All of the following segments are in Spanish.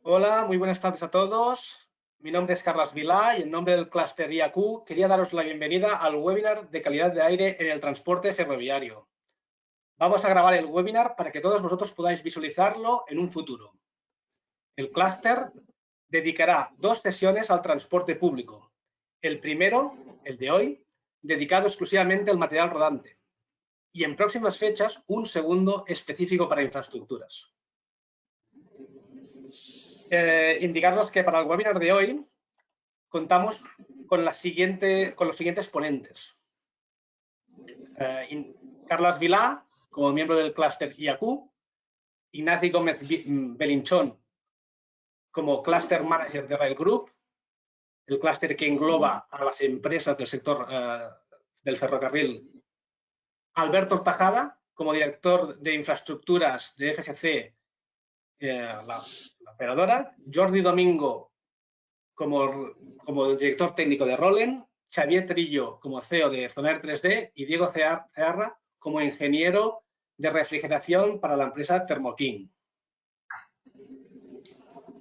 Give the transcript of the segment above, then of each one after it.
Hola, muy buenas tardes a todos. Mi nombre es Carlos Vilá y en nombre del Cluster IAQ quería daros la bienvenida al webinar de calidad de aire en el transporte ferroviario. Vamos a grabar el webinar para que todos vosotros podáis visualizarlo en un futuro. El Cluster dedicará 2 sesiones al transporte público. El primero, el de hoy, dedicado exclusivamente al material rodante. Y en próximas fechas, un segundo específico para infraestructuras. Indicarnos que para el webinar de hoy contamos con los siguientes ponentes. Carles Vilá, como miembro del Cluster IAQ, Ignasi Gómez Belinchón, como Cluster Manager de Rail Group, el clúster que engloba a las empresas del sector del ferrocarril, Alberto Tajada, como director de infraestructuras de FGC, la operadora, Jordi Domingo, como director técnico de Rolen, Xavier Trillo como CEO de Zonair 3D y Diego Cearra como ingeniero de refrigeración para la empresa Thermo King.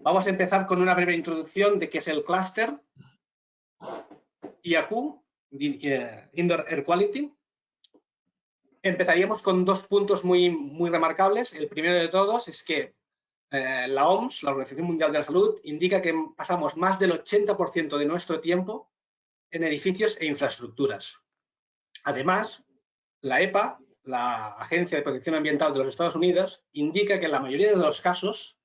Vamos a empezar con una breve introducción de qué es el clúster IAQ, Indoor Air Quality. Empezaríamos con 2 puntos muy remarcables. El primero de todos es que la OMS, la Organización Mundial de la Salud, indica que pasamos más del 80% de nuestro tiempo en edificios e infraestructuras. Además, la EPA, la Agencia de Protección Ambiental de los Estados Unidos, indica que en la mayoría de los casos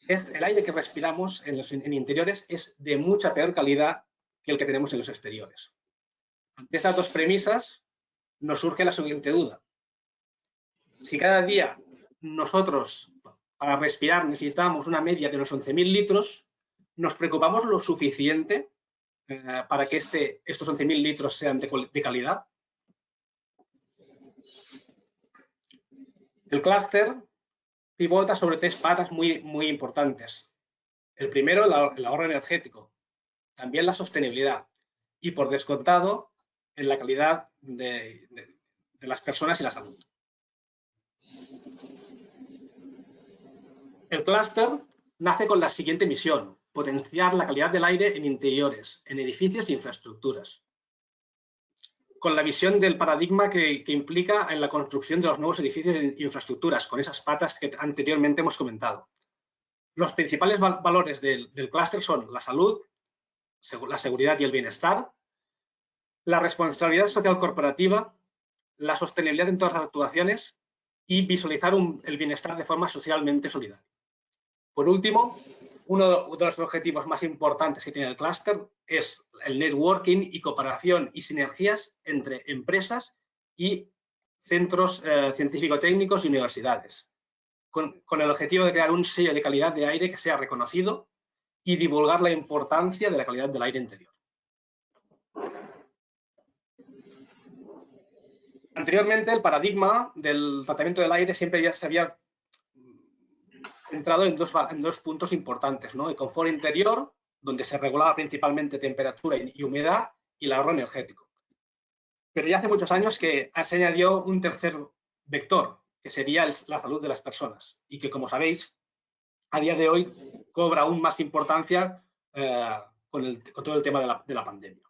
el aire que respiramos en interiores es de mucha peor calidad que el que tenemos en los exteriores. Ante estas 2 premisas nos surge la siguiente duda. Si cada día nosotros para respirar necesitamos una media de unos 11.000 litros, ¿nos preocupamos lo suficiente para que estos 11.000 litros sean de calidad? El clúster pivota sobre 3 patas muy importantes. El primero, el ahorro energético, también la sostenibilidad y, por descontado, en la calidad de las personas y la salud. El clúster nace con la siguiente misión: potenciar la calidad del aire en interiores, en edificios e infraestructuras, con la visión del paradigma que implica en la construcción de los nuevos edificios e infraestructuras, con esas patas que anteriormente hemos comentado. Los principales valores del clúster son la salud, la seguridad y el bienestar, la responsabilidad social corporativa, la sostenibilidad en todas las actuaciones y visualizar el bienestar de forma socialmente solidaria. Por último, uno de los objetivos más importantes que tiene el clúster es el networking y cooperación y sinergias entre empresas y centros científico-técnicos y universidades, con el objetivo de crear un sello de calidad de aire que sea reconocido y divulgar la importancia de la calidad del aire interior. Anteriormente, el paradigma del tratamiento del aire siempre ya se había centrado en dos puntos importantes, ¿no? El confort interior, donde se regulaba principalmente temperatura y humedad, y el ahorro energético. Pero ya hace muchos años que se añadió un tercer vector, que sería la salud de las personas, y que, como sabéis, a día de hoy cobra aún más importancia con todo el tema de la pandemia.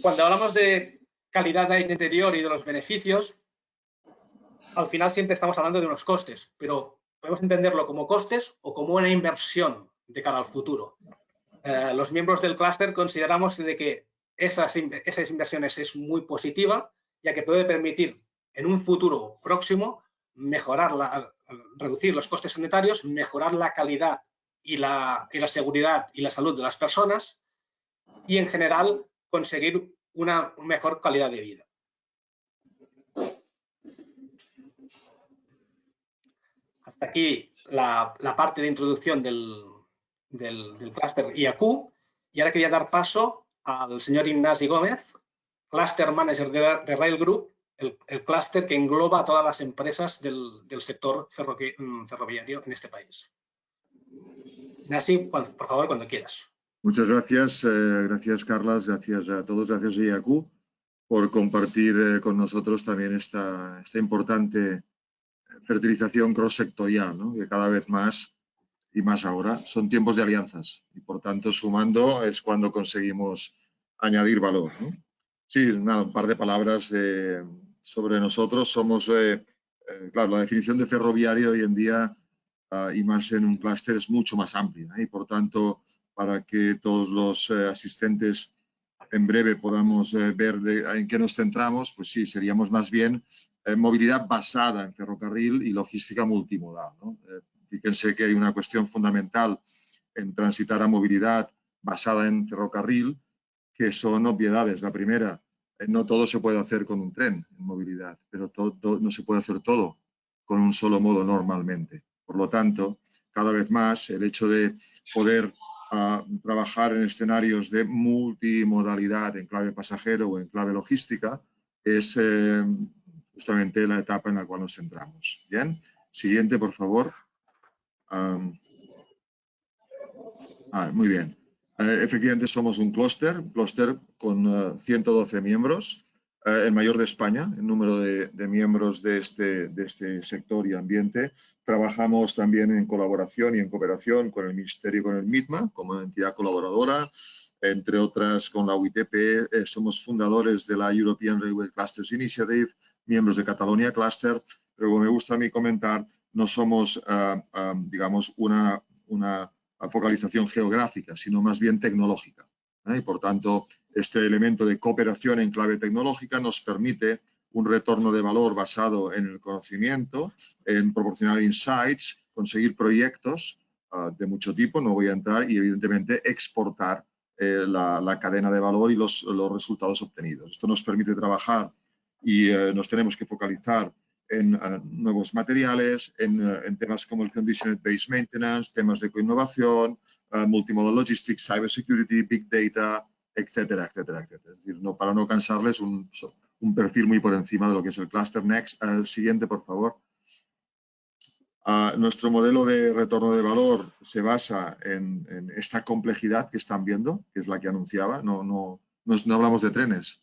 Cuando hablamos de calidad de aire interior y de los beneficios, al final siempre estamos hablando de unos costes, pero podemos entenderlo como costes o como una inversión de cara al futuro. Los miembros del clúster consideramos de que esas inversiones es muy positiva, ya que puede permitir en un futuro próximo reducir los costes sanitarios, mejorar la calidad y la seguridad y la salud de las personas y, en general, conseguir una mejor calidad de vida. Hasta aquí la parte de introducción del clúster IAQ, y ahora quería dar paso al señor Ignasi Gómez, Cluster Manager de Rail Group, el clúster que engloba a todas las empresas del sector ferroviario en este país. Ignasi, por favor, cuando quieras. Muchas gracias, gracias Carlos, gracias a todos, gracias a IAQ por compartir con nosotros también esta importante fertilización cross-sectorial, ¿no? Que cada vez más y más ahora son tiempos de alianzas y por tanto sumando es cuando conseguimos añadir valor, ¿no? Sí, nada, un par de palabras sobre nosotros. Somos, claro, la definición de ferroviario hoy en día y más en un clúster es mucho más amplia, y por tanto para que todos los asistentes en breve podamos ver en qué nos centramos, pues sí, seríamos más bien movilidad basada en ferrocarril y logística multimodal, ¿no? Fíjense que hay una cuestión fundamental en transitar a movilidad basada en ferrocarril, que son obviedades. La primera, no todo se puede hacer con un tren en movilidad, pero no se puede hacer todo con un solo modo normalmente. Por lo tanto, cada vez más el hecho de poder trabajar en escenarios de multimodalidad en clave pasajero o en clave logística es justamente la etapa en la cual nos centramos. Bien, siguiente, por favor. Muy bien. Efectivamente somos un clúster con 112 miembros, el mayor de España, el número de miembros de este sector y ambiente. Trabajamos también en colaboración y en cooperación con el Ministerio y con el MITMA como entidad colaboradora, entre otras con la UITP. Somos fundadores de la European Railway Clusters Initiative, miembros de Catalonia Cluster, pero como me gusta a mí comentar, no somos, digamos, una focalización geográfica, sino más bien tecnológica. Y por tanto, este elemento de cooperación en clave tecnológica nos permite un retorno de valor basado en el conocimiento, en proporcionar insights, conseguir proyectos de mucho tipo, no voy a entrar, y evidentemente exportar la cadena de valor y los resultados obtenidos. Esto nos permite trabajar y nos tenemos que focalizar en nuevos materiales, en temas como el Conditioned Based Maintenance, temas de coinnovación, Multimodal Logistics, Cybersecurity, Big Data, etcétera, etcétera, etcétera. Es decir, para no cansarles, un perfil muy por encima de lo que es el Cluster. Next, siguiente, por favor. Nuestro modelo de retorno de valor se basa en esta complejidad que están viendo, que es la que anunciaba. No hablamos de trenes.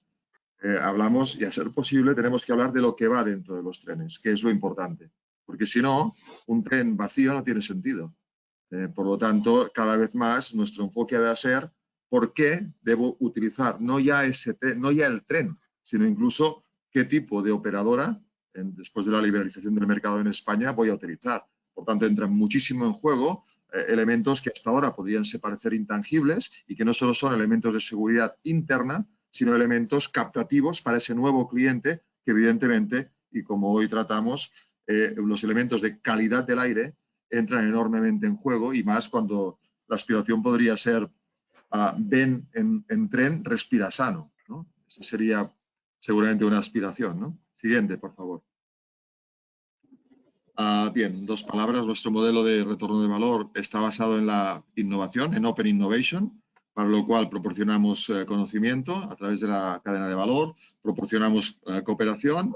Hablamos, y a ser posible, tenemos que hablar de lo que va dentro de los trenes, que es lo importante. Porque si no, un tren vacío no tiene sentido. Por lo tanto, cada vez más nuestro enfoque debe ser por qué debo utilizar no ya el tren, sino incluso qué tipo de operadora, después de la liberalización del mercado en España, voy a utilizar. Por tanto, entran muchísimo en juego elementos que hasta ahora podrían parecer intangibles y que no solo son elementos de seguridad interna, sino elementos captativos para ese nuevo cliente que evidentemente, y como hoy tratamos, los elementos de calidad del aire entran enormemente en juego y más cuando la aspiración podría ser ven en tren, respira sano, ¿no? Esta sería seguramente una aspiración, ¿no? Siguiente, por favor. Bien, dos palabras. Nuestro modelo de retorno de valor está basado en la innovación, en Open Innovation, para lo cual proporcionamos conocimiento a través de la cadena de valor, proporcionamos cooperación,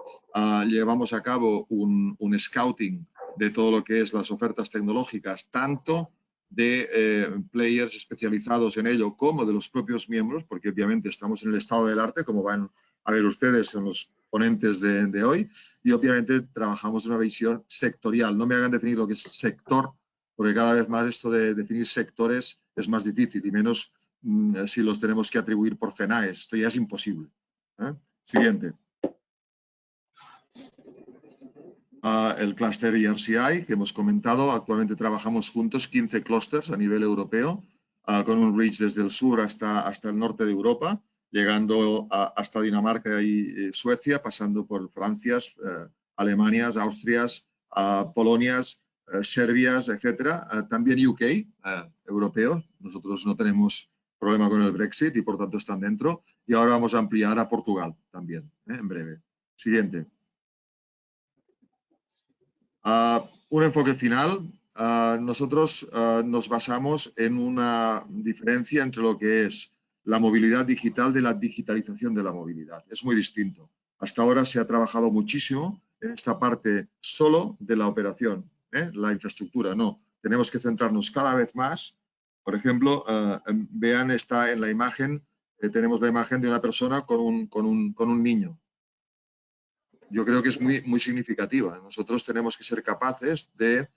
llevamos a cabo un scouting de todo lo que es las ofertas tecnológicas, tanto de players especializados en ello como de los propios miembros, porque obviamente estamos en el estado del arte, como van a ver ustedes en los ponentes de hoy, y obviamente trabajamos una visión sectorial. No me hagan definir lo que es sector, porque cada vez más esto de definir sectores es más difícil, y menos si los tenemos que atribuir por FENAES. Esto ya es imposible. Siguiente. El clúster ERCI que hemos comentado. Actualmente trabajamos juntos 15 clústeres a nivel europeo, con un reach desde el sur hasta el norte de Europa, llegando hasta Dinamarca y Suecia, pasando por Francia, Alemania, Austria, Polonia, Serbia, etcétera. También UK, europeo. Nosotros no tenemos problema con el Brexit y por tanto están dentro. Y ahora vamos a ampliar a Portugal también, en breve. Siguiente. Un enfoque final. Nosotros nos basamos en una diferencia entre lo que es la movilidad digital de la digitalización de la movilidad. Es muy distinto. Hasta ahora se ha trabajado muchísimo en esta parte solo de la operación, la infraestructura. No, tenemos que centrarnos cada vez más. Por ejemplo, vean, está en la imagen, tenemos la imagen de una persona con un niño. yo creo que es muy significativa. Nosotros tenemos que ser capaces de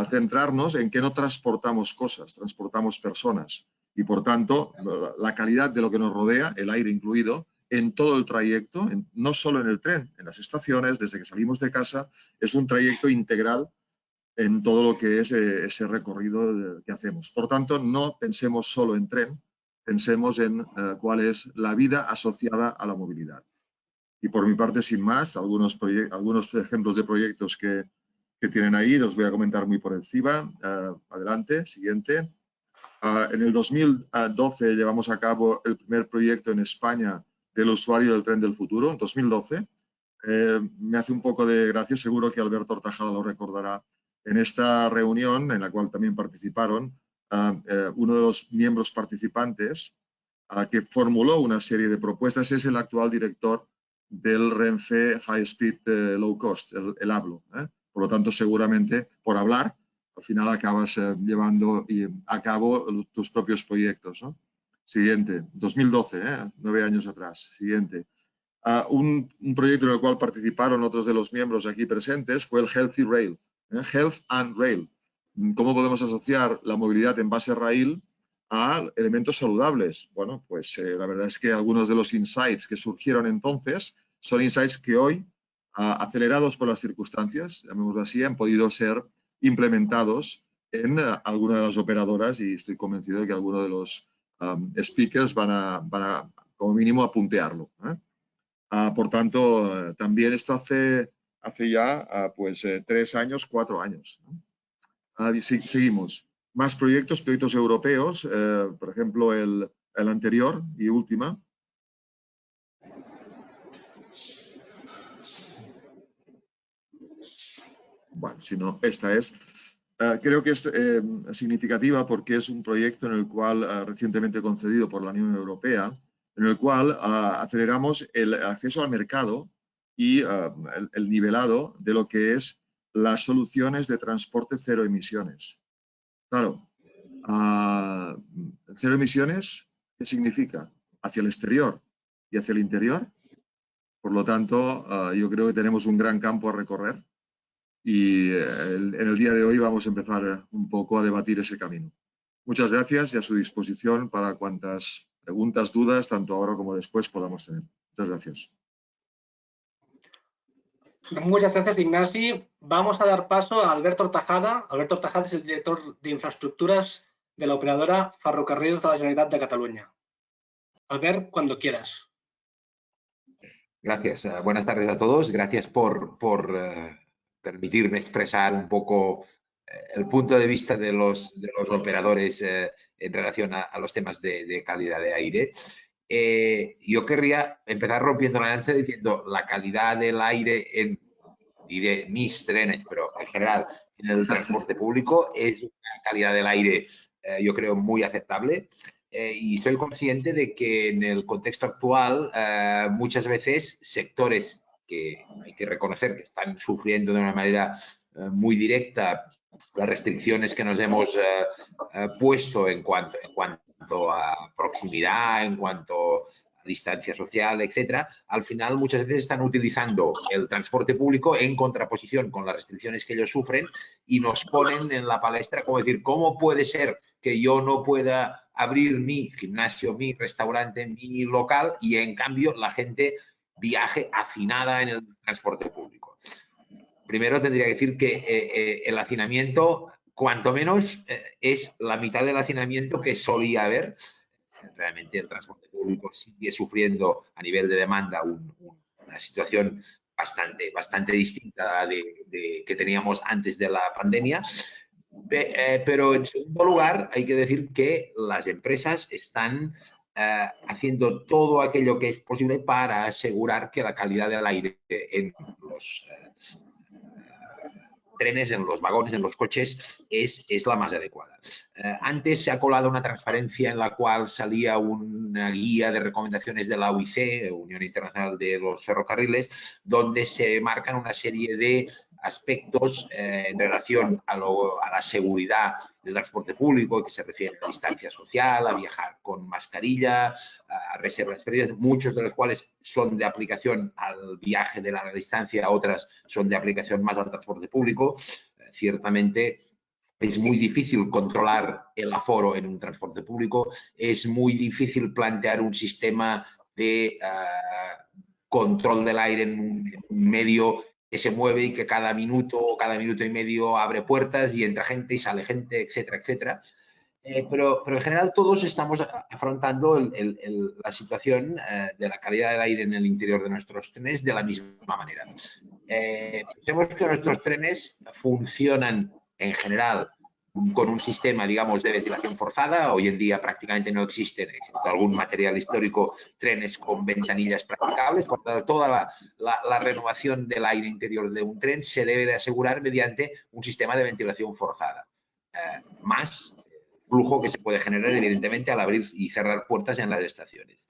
centrarnos en que no transportamos cosas, transportamos personas. Y, por tanto, la calidad de lo que nos rodea, el aire incluido, en todo el trayecto, no solo en el tren, en las estaciones, desde que salimos de casa, es un trayecto integral en todo lo que es ese recorrido que hacemos. Por tanto, no pensemos solo en tren, pensemos en cuál es la vida asociada a la movilidad. Y por mi parte, sin más, algunos ejemplos de proyectos que tienen ahí, los voy a comentar muy por encima. Adelante, siguiente. En el 2012 llevamos a cabo el primer proyecto en España del usuario del tren del futuro, en 2012. Me hace un poco de gracia, seguro que Alberto Hortajada lo recordará, en esta reunión en la cual también participaron uno de los miembros participantes que formuló una serie de propuestas, es el actual director del Renfe High Speed Low Cost, el ABLO. Por lo tanto, seguramente por hablar, al final acabas llevando a cabo tus propios proyectos, ¿no? Siguiente, 2012, 9 años atrás. Siguiente. Un proyecto en el cual participaron otros de los miembros aquí presentes fue el Healthy Rail, Health and Rail. ¿Cómo podemos asociar la movilidad en base a rail a elementos saludables? Bueno, pues la verdad es que algunos de los insights que surgieron entonces son insights que hoy, acelerados por las circunstancias, llamémoslo así, han podido ser implementados en alguna de las operadoras y estoy convencido de que algunos de los speakers van a, como mínimo, a puntearlo. Por tanto, también esto hace ya pues 3 años, 4 años. Seguimos. Más proyectos europeos, por ejemplo, el anterior y última. Bueno, si no, esta es. Creo que es significativa porque es un proyecto en el cual, recientemente concedido por la Unión Europea, en el cual aceleramos el acceso al mercado y el nivelado de lo que es las soluciones de transporte cero emisiones. Claro, cero emisiones, ¿qué significa? Hacia el exterior y hacia el interior. Por lo tanto, yo creo que tenemos un gran campo a recorrer y en el día de hoy vamos a empezar un poco a debatir ese camino. Muchas gracias y a su disposición para cuantas preguntas, dudas, tanto ahora como después podamos tener. Muchas gracias. Muchas gracias, Ignasi. Vamos a dar paso a Alberto Hortajada. Alberto Hortajada es el director de infraestructuras de la operadora Ferrocarrils de la Generalitat de Cataluña. Albert, cuando quieras. Gracias. Buenas tardes a todos. Gracias por permitirme expresar un poco el punto de vista de los operadores en relación a los temas de calidad de aire. Yo querría empezar rompiendo la lanza diciendo la calidad del aire en, diré, mis trenes, pero en general en el transporte público es una calidad del aire, yo creo, muy aceptable. Y soy consciente de que en el contexto actual muchas veces sectores que hay que reconocer que están sufriendo de una manera muy directa las restricciones que nos hemos puesto en cuanto a proximidad, en cuanto a distancia social, etcétera, al final muchas veces están utilizando el transporte público en contraposición con las restricciones que ellos sufren y nos ponen en la palestra como decir, ¿cómo puede ser que yo no pueda abrir mi gimnasio, mi restaurante, mi local y en cambio la gente viaje hacinada en el transporte público? Primero tendría que decir que el hacinamiento, cuanto menos, es la mitad del hacinamiento que solía haber. Realmente el transporte público sigue sufriendo a nivel de demanda una situación bastante distinta de que teníamos antes de la pandemia. Pero en segundo lugar, hay que decir que las empresas están haciendo todo aquello que es posible para asegurar que la calidad del aire en los trenes, en los vagones, en los coches, es la más adecuada. Antes se ha colado una transparencia en la cual salía una guía de recomendaciones de la UIC, Unión Internacional de los Ferrocarriles, donde se marcan una serie de aspectos en relación a la seguridad del transporte público, que se refiere a la distancia social, a viajar con mascarilla, a reservas previas, muchos de los cuales son de aplicación al viaje de larga distancia, otras son de aplicación más al transporte público. Ciertamente es muy difícil controlar el aforo en un transporte público, es muy difícil plantear un sistema de control del aire en un medio que se mueve y que cada minuto o cada minuto y medio abre puertas y entra gente y sale gente, etcétera, etcétera. Pero en general todos estamos afrontando la situación de la calidad del aire en el interior de nuestros trenes de la misma manera. Pensemos que nuestros trenes funcionan en general con un sistema, digamos, de ventilación forzada. Hoy en día prácticamente no existen, excepto algún material histórico, trenes con ventanillas practicables. Por tanto, toda la renovación del aire interior de un tren se debe de asegurar mediante un sistema de ventilación forzada. Más flujo que se puede generar, evidentemente, al abrir y cerrar puertas en las estaciones.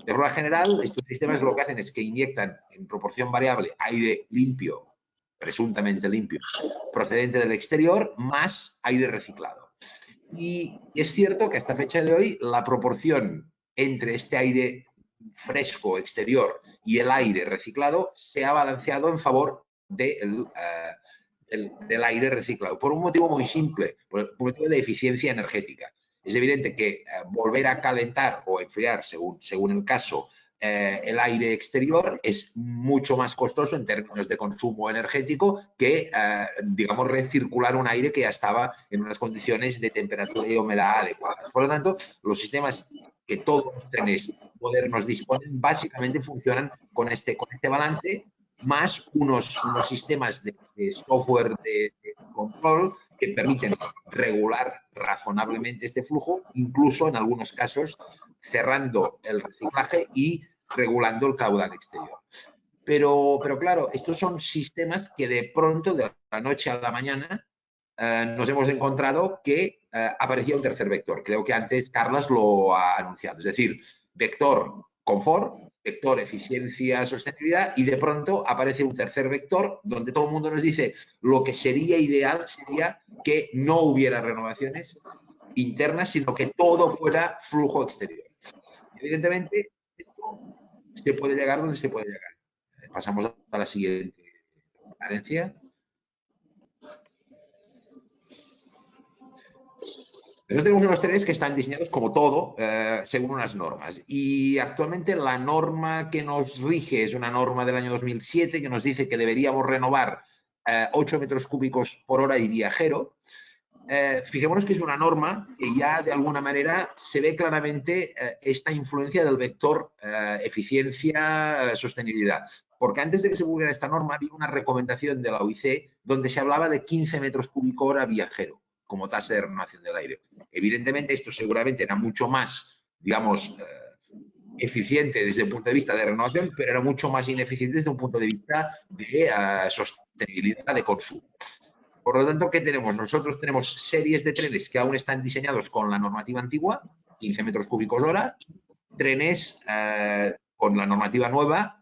De forma general, estos sistemas lo que hacen es que inyectan en proporción variable aire limpio, presuntamente limpio, procedente del exterior, más aire reciclado. Y es cierto que hasta fecha de hoy la proporción entre este aire fresco exterior y el aire reciclado se ha balanceado en favor del aire reciclado, por un motivo muy simple, por un motivo de eficiencia energética. Es evidente que volver a calentar o enfriar, según el caso, el aire exterior es mucho más costoso en términos de consumo energético que, digamos, recircular un aire que ya estaba en unas condiciones de temperatura y humedad adecuadas. Por lo tanto, los sistemas que todos los trenes modernos disponen básicamente funcionan con este balance, más unos sistemas de software de control que permiten regular razonablemente este flujo, incluso en algunos casos cerrando el reciclaje y regulando el caudal exterior. Pero claro, estos son sistemas que de pronto, de la noche a la mañana, nos hemos encontrado que aparecía un tercer vector. Creo que antes Carlas lo ha anunciado. Es decir, vector confort, vector eficiencia, sostenibilidad, y de pronto aparece un tercer vector donde todo el mundo nos dice lo que sería ideal sería que no hubiera renovaciones internas, sino que todo fuera flujo exterior. Evidentemente, esto se puede llegar donde se puede llegar. Pasamos a la siguiente transparencia. Nosotros tenemos unos trenes que están diseñados como todo, según unas normas. Y actualmente la norma que nos rige es una norma del año 2007 que nos dice que deberíamos renovar 8 metros cúbicos por hora y viajero. Fijémonos que es una norma que ya de alguna manera se ve claramente esta influencia del vector eficiencia, sostenibilidad. Porque antes de que se publicara esta norma había una recomendación de la OIC donde se hablaba de 15 metros cúbicos hora viajero como tasa de renovación del aire. Evidentemente esto seguramente era mucho más, digamos, eficiente desde el punto de vista de renovación, pero era mucho más ineficiente desde un punto de vista de sostenibilidad de consumo. Por lo tanto, ¿qué tenemos? Nosotros tenemos series de trenes que aún están diseñados con la normativa antigua, 15 metros cúbicos hora, trenes con la normativa nueva,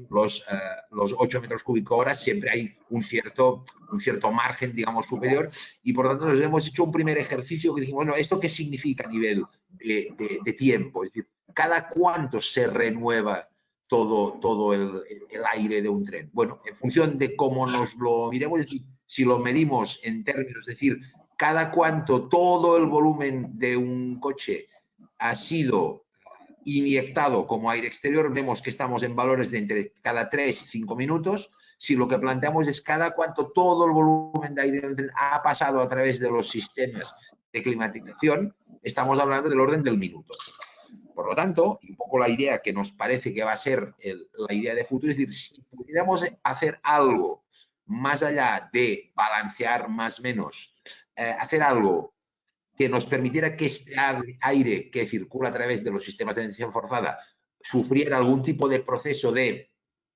los 8 metros cúbicos hora, siempre hay un cierto margen, digamos, superior, y por lo tanto nos hemos hecho un primer ejercicio que dijimos, bueno, ¿esto qué significa a nivel de tiempo? Es decir, ¿cada cuánto se renueva todo el aire de un tren? Bueno, en función de cómo nos lo miremos, es decir, si lo medimos en términos, es decir, cada cuánto todo el volumen de un coche ha sido inyectado como aire exterior, vemos que estamos en valores de entre cada 3-5 minutos. Si lo que planteamos es cada cuánto todo el volumen de aire ha pasado a través de los sistemas de climatización, estamos hablando del orden del minuto. Por lo tanto, un poco la idea que nos parece que va a ser la idea de futuro, es decir, si pudiéramos hacer algo más allá de balancear más o menos, hacer algo que nos permitiera que este aire que circula a través de los sistemas de ventilación forzada sufriera algún tipo de proceso de,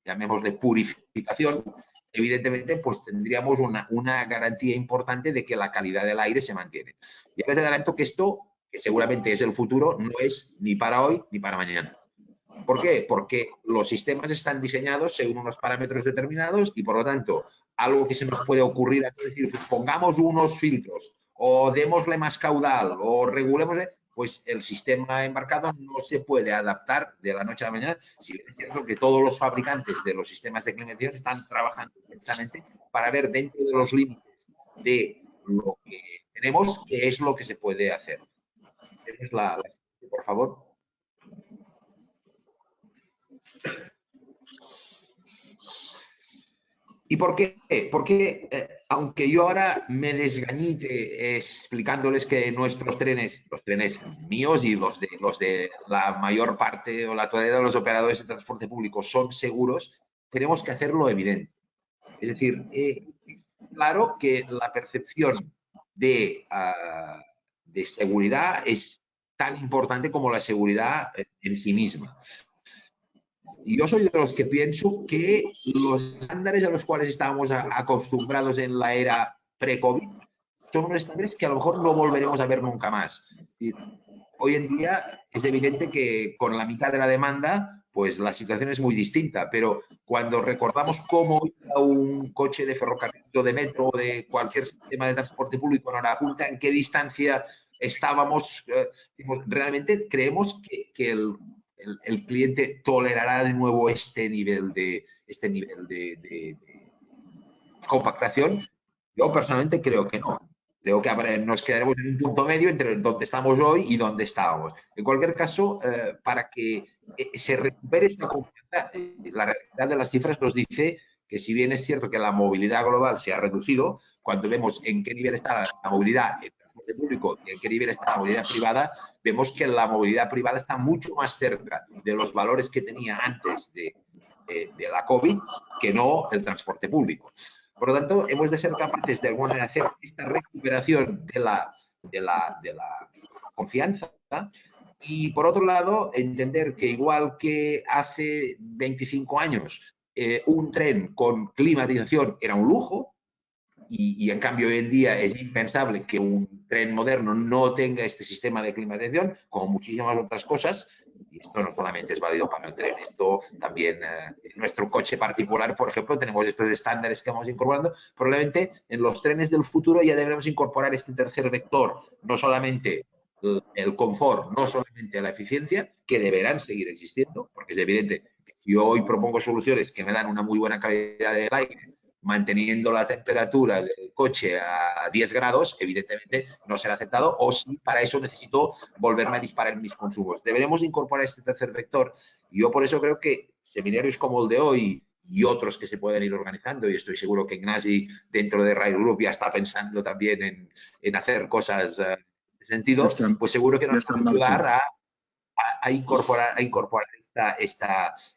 llamémosle, purificación, evidentemente pues tendríamos una garantía importante de que la calidad del aire se mantiene. Y les adelanto que esto, que seguramente es el futuro, no es ni para hoy ni para mañana. ¿Por qué? Porque los sistemas están diseñados según unos parámetros determinados y, por lo tanto, algo que se nos puede ocurrir es decir, pongamos unos filtros o démosle más caudal o regulémosle, pues el sistema embarcado no se puede adaptar de la noche a la mañana. Si bien es cierto que todos los fabricantes de los sistemas de climatización están trabajando precisamente para ver dentro de los límites de lo que tenemos qué es lo que se puede hacer. Tenemos la siguiente, por favor. ¿Y por qué? Porque aunque yo ahora me desgañite explicándoles que nuestros trenes, los trenes míos y los de la mayor parte o la totalidad de los operadores de transporte público son seguros, tenemos que hacerlo evidente. Es decir, es claro que la percepción de seguridad es tan importante como la seguridad en sí misma. Y yo soy de los que pienso que los estándares a los cuales estábamos acostumbrados en la era pre-COVID son unos estándares que a lo mejor no volveremos a ver nunca más. Hoy en día es evidente que con la mitad de la demanda, pues la situación es muy distinta, pero cuando recordamos cómo iba un coche de ferrocarril o de metro o de cualquier sistema de transporte público en hora punta, en qué distancia estábamos, realmente creemos que el cliente tolerará de nuevo este nivel de compactación. Yo personalmente creo que no. Creo que nos quedaremos en un punto medio entre donde estamos hoy y donde estábamos. En cualquier caso, para que se recupere esta confianza, la realidad de las cifras nos dice que si bien es cierto que la movilidad global se ha reducido, cuando vemos en qué nivel está la movilidad en transporte público y en qué nivel está la movilidad privada, vemos que la movilidad privada está mucho más cerca de los valores que tenía antes de la COVID que no el transporte público. Por lo tanto, hemos de ser capaces de alguna manera hacer esta recuperación de la confianza y, por otro lado, entender que igual que hace 25 años un tren con climatización era un lujo y en cambio hoy en día es impensable que un tren moderno no tenga este sistema de climatización, como muchísimas otras cosas. Y esto no solamente es válido para el tren, esto también en nuestro coche particular, por ejemplo, tenemos estos estándares que vamos incorporando. Probablemente en los trenes del futuro ya deberemos incorporar este tercer vector, no solamente el confort, no solamente la eficiencia, que deberán seguir existiendo, porque es evidente que si yo hoy propongo soluciones que me dan una muy buena calidad del aire, manteniendo la temperatura del coche a 10 grados, evidentemente no será aceptado, o si para eso necesito volverme a disparar mis consumos. Deberemos incorporar este tercer vector. Y yo por eso creo que seminarios como el de hoy y otros que se pueden ir organizando, y estoy seguro que Ignasi dentro de Rail Group ya está pensando también en hacer cosas de sentido, pues seguro que nos va a ayudar a incorporar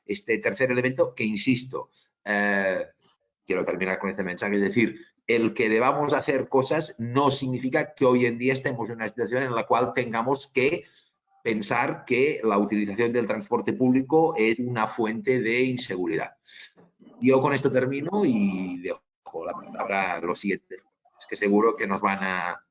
este tercer elemento que, insisto, quiero terminar con este mensaje, es decir, el que debamos hacer cosas no significa que hoy en día estemos en una situación en la cual tengamos que pensar que la utilización del transporte público es una fuente de inseguridad. Yo con esto termino y dejo la palabra a los siguientes, que seguro que nos van a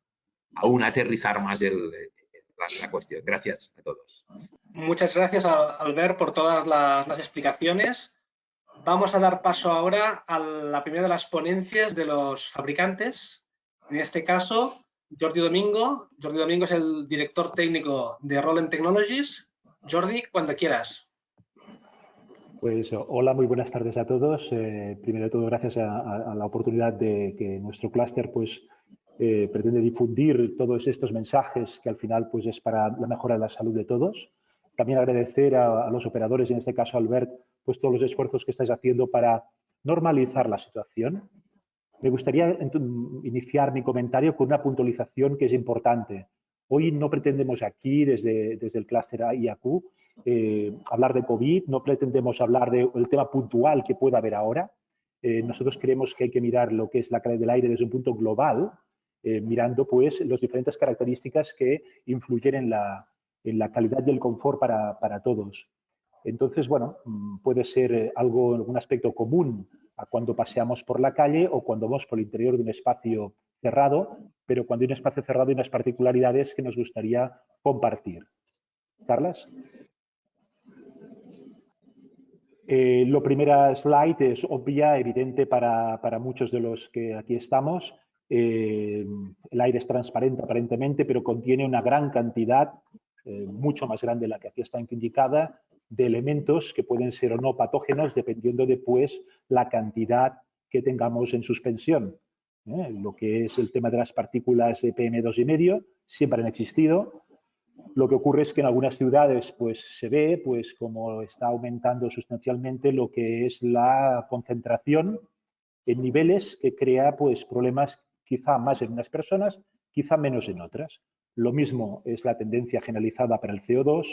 aún aterrizar más la cuestión. Gracias a todos. Muchas gracias, Albert, por todas las explicaciones. Vamos a dar paso ahora a la primera de las ponencias de los fabricantes. En este caso, Jordi Domingo. Jordi Domingo es el director técnico de Roland Technologies. Jordi, cuando quieras. Pues hola, muy buenas tardes a todos. Primero de todo, gracias a la oportunidad de que nuestro clúster pues, pretende difundir todos estos mensajes que al final pues, es para la mejora de la salud de todos. También agradecer a los operadores, en este caso Albert, pues todos los esfuerzos que estáis haciendo para normalizar la situación. Me gustaría iniciar mi comentario con una puntualización que es importante. Hoy no pretendemos aquí, desde el clúster IAQ, hablar de COVID, no pretendemos hablar del tema puntual que pueda haber ahora. Nosotros creemos que hay que mirar lo que es la calidad del aire desde un punto global, mirando pues las diferentes características que influyen en la calidad del confort para todos. Entonces, bueno, puede ser un aspecto común a cuando paseamos por la calle o cuando vamos por el interior de un espacio cerrado, pero cuando hay un espacio cerrado hay unas particularidades que nos gustaría compartir. Carlas. La primera slide es obvia, evidente para muchos de los que aquí estamos. El aire es transparente aparentemente, pero contiene una gran cantidad, mucho más grande de la que aquí está indicada, de elementos que pueden ser o no patógenos dependiendo de pues, la cantidad que tengamos en suspensión. Lo que es el tema de las partículas de PM2,5 siempre han existido. Lo que ocurre es que en algunas ciudades pues, se ve pues, como está aumentando sustancialmente lo que es la concentración en niveles que crea pues, problemas quizá más en unas personas, quizá menos en otras. Lo mismo es la tendencia generalizada para el CO2,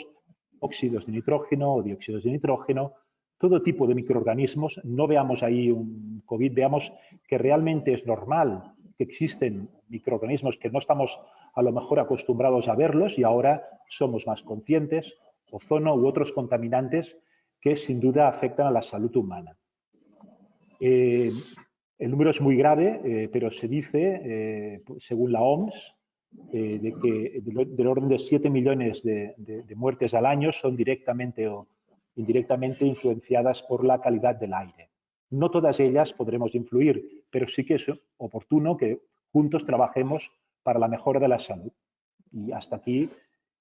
óxidos de nitrógeno o dióxidos de nitrógeno, todo tipo de microorganismos. No veamos ahí un COVID, veamos que realmente es normal que existen microorganismos que no estamos a lo mejor acostumbrados a verlos y ahora somos más conscientes, ozono u otros contaminantes que sin duda afectan a la salud humana. El número es muy grave, pero se dice, según la OMS, de que del orden de 7 millones de muertes al año son directamente o indirectamente influenciadas por la calidad del aire. No todas ellas podremos influir, pero sí que es oportuno que juntos trabajemos para la mejora de la salud. Y hasta aquí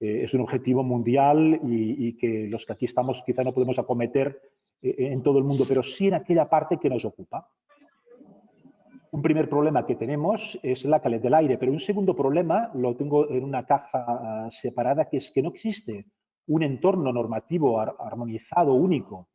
es un objetivo mundial y que los que aquí estamos quizá no podemos acometer en todo el mundo, pero sí en aquella parte que nos ocupa. Un primer problema que tenemos es la calidad del aire, pero un segundo problema lo tengo en una caja separada, que es que no existe un entorno normativo armonizado único.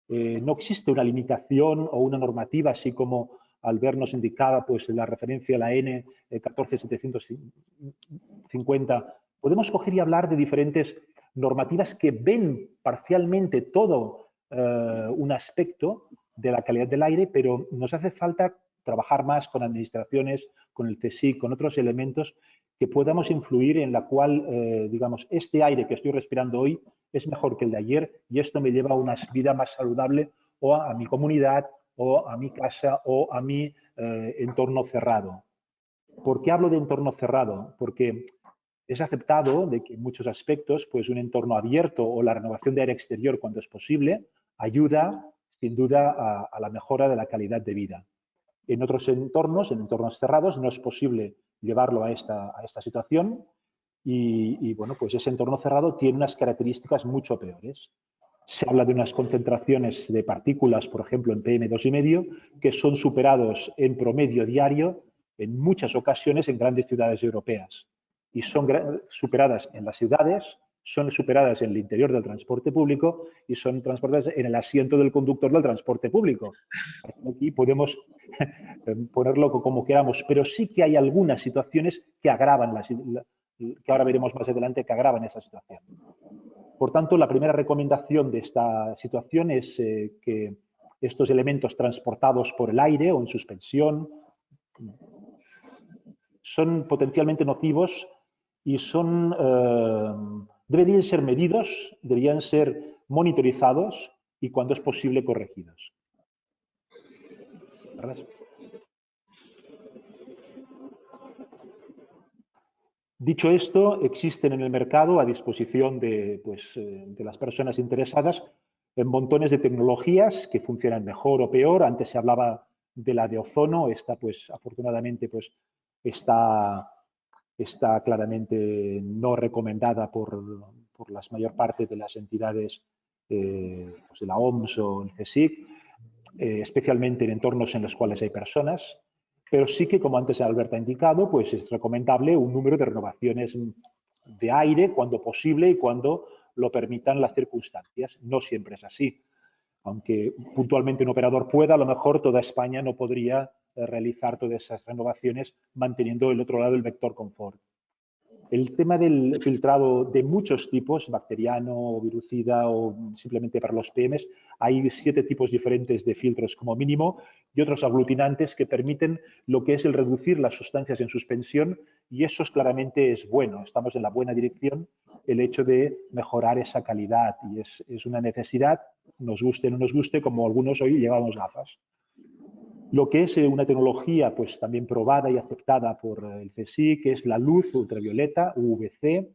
No existe una limitación o una normativa, así como Albert nos indicaba pues, la referencia a la N 14750. Podemos coger y hablar de diferentes normativas que ven parcialmente todo un aspecto de la calidad del aire, pero nos hace falta trabajar más con administraciones, con el CSIC, con otros elementos que podamos influir en la cual, digamos, este aire que estoy respirando hoy es mejor que el de ayer y esto me lleva a una vida más saludable o a mi comunidad o a mi casa o a mi entorno cerrado. ¿Por qué hablo de entorno cerrado? Porque es aceptado de que en muchos aspectos pues un entorno abierto o la renovación de aire exterior cuando es posible ayuda sin duda a la mejora de la calidad de vida. En otros entornos, en entornos cerrados, no es posible llevarlo a esta situación y bueno, pues ese entorno cerrado tiene unas características mucho peores. Se habla de unas concentraciones de partículas, por ejemplo, en PM2,5, que son superados en promedio diario en muchas ocasiones en grandes ciudades europeas. Y son superadas en las ciudades, son superadas en el interior del transporte público y son transportadas en el asiento del conductor del transporte público. Aquí podemos ponerlo como queramos, pero sí que hay algunas situaciones que agravan, que ahora veremos más adelante, que agravan esa situación. Por tanto, la primera recomendación de esta situación es que estos elementos transportados por el aire o en suspensión son potencialmente nocivos y deberían ser medidos, deberían ser monitorizados y, cuando es posible, corregidos. ¿Verdad? Dicho esto, existen en el mercado a disposición de las personas interesadas montones de tecnologías que funcionan mejor o peor. Antes se hablaba de la de ozono, esta pues afortunadamente pues está claramente no recomendada por la mayor parte de las entidades pues de la OMS o el CSIC, especialmente en entornos en los cuales hay personas. Pero sí que, como antes Albert ha indicado, pues es recomendable un número de renovaciones de aire cuando posible y cuando lo permitan las circunstancias. No siempre es así. Aunque puntualmente un operador pueda, a lo mejor toda España no podría realizar todas esas renovaciones manteniendo el otro lado el vector confort. El tema del filtrado de muchos tipos, bacteriano, virucida o simplemente para los PMs, hay 7 tipos diferentes de filtros como mínimo y otros aglutinantes que permiten lo que es el reducir las sustancias en suspensión y eso claramente es bueno. Estamos en la buena dirección, el hecho de mejorar esa calidad y es una necesidad, nos guste o no nos guste, como algunos hoy llevamos gafas. Lo que es una tecnología pues también probada y aceptada por el CSIC, que es la luz ultravioleta, UVC,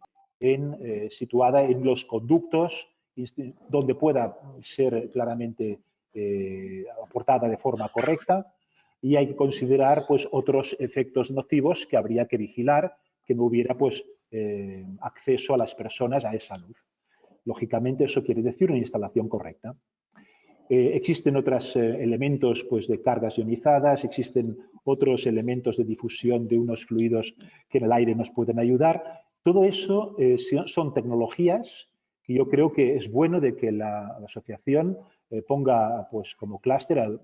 situada en los conductos, donde pueda ser claramente aportada de forma correcta. y hay que considerar pues otros efectos nocivos que habría que vigilar, que no hubiera pues acceso a las personas a esa luz. Lógicamente eso quiere decir una instalación correcta. Existen otros elementos pues, de cargas ionizadas, existen otros elementos de difusión de unos fluidos que en el aire nos pueden ayudar. Todo eso son tecnologías que yo creo que es bueno de que la asociación ponga pues, como clúster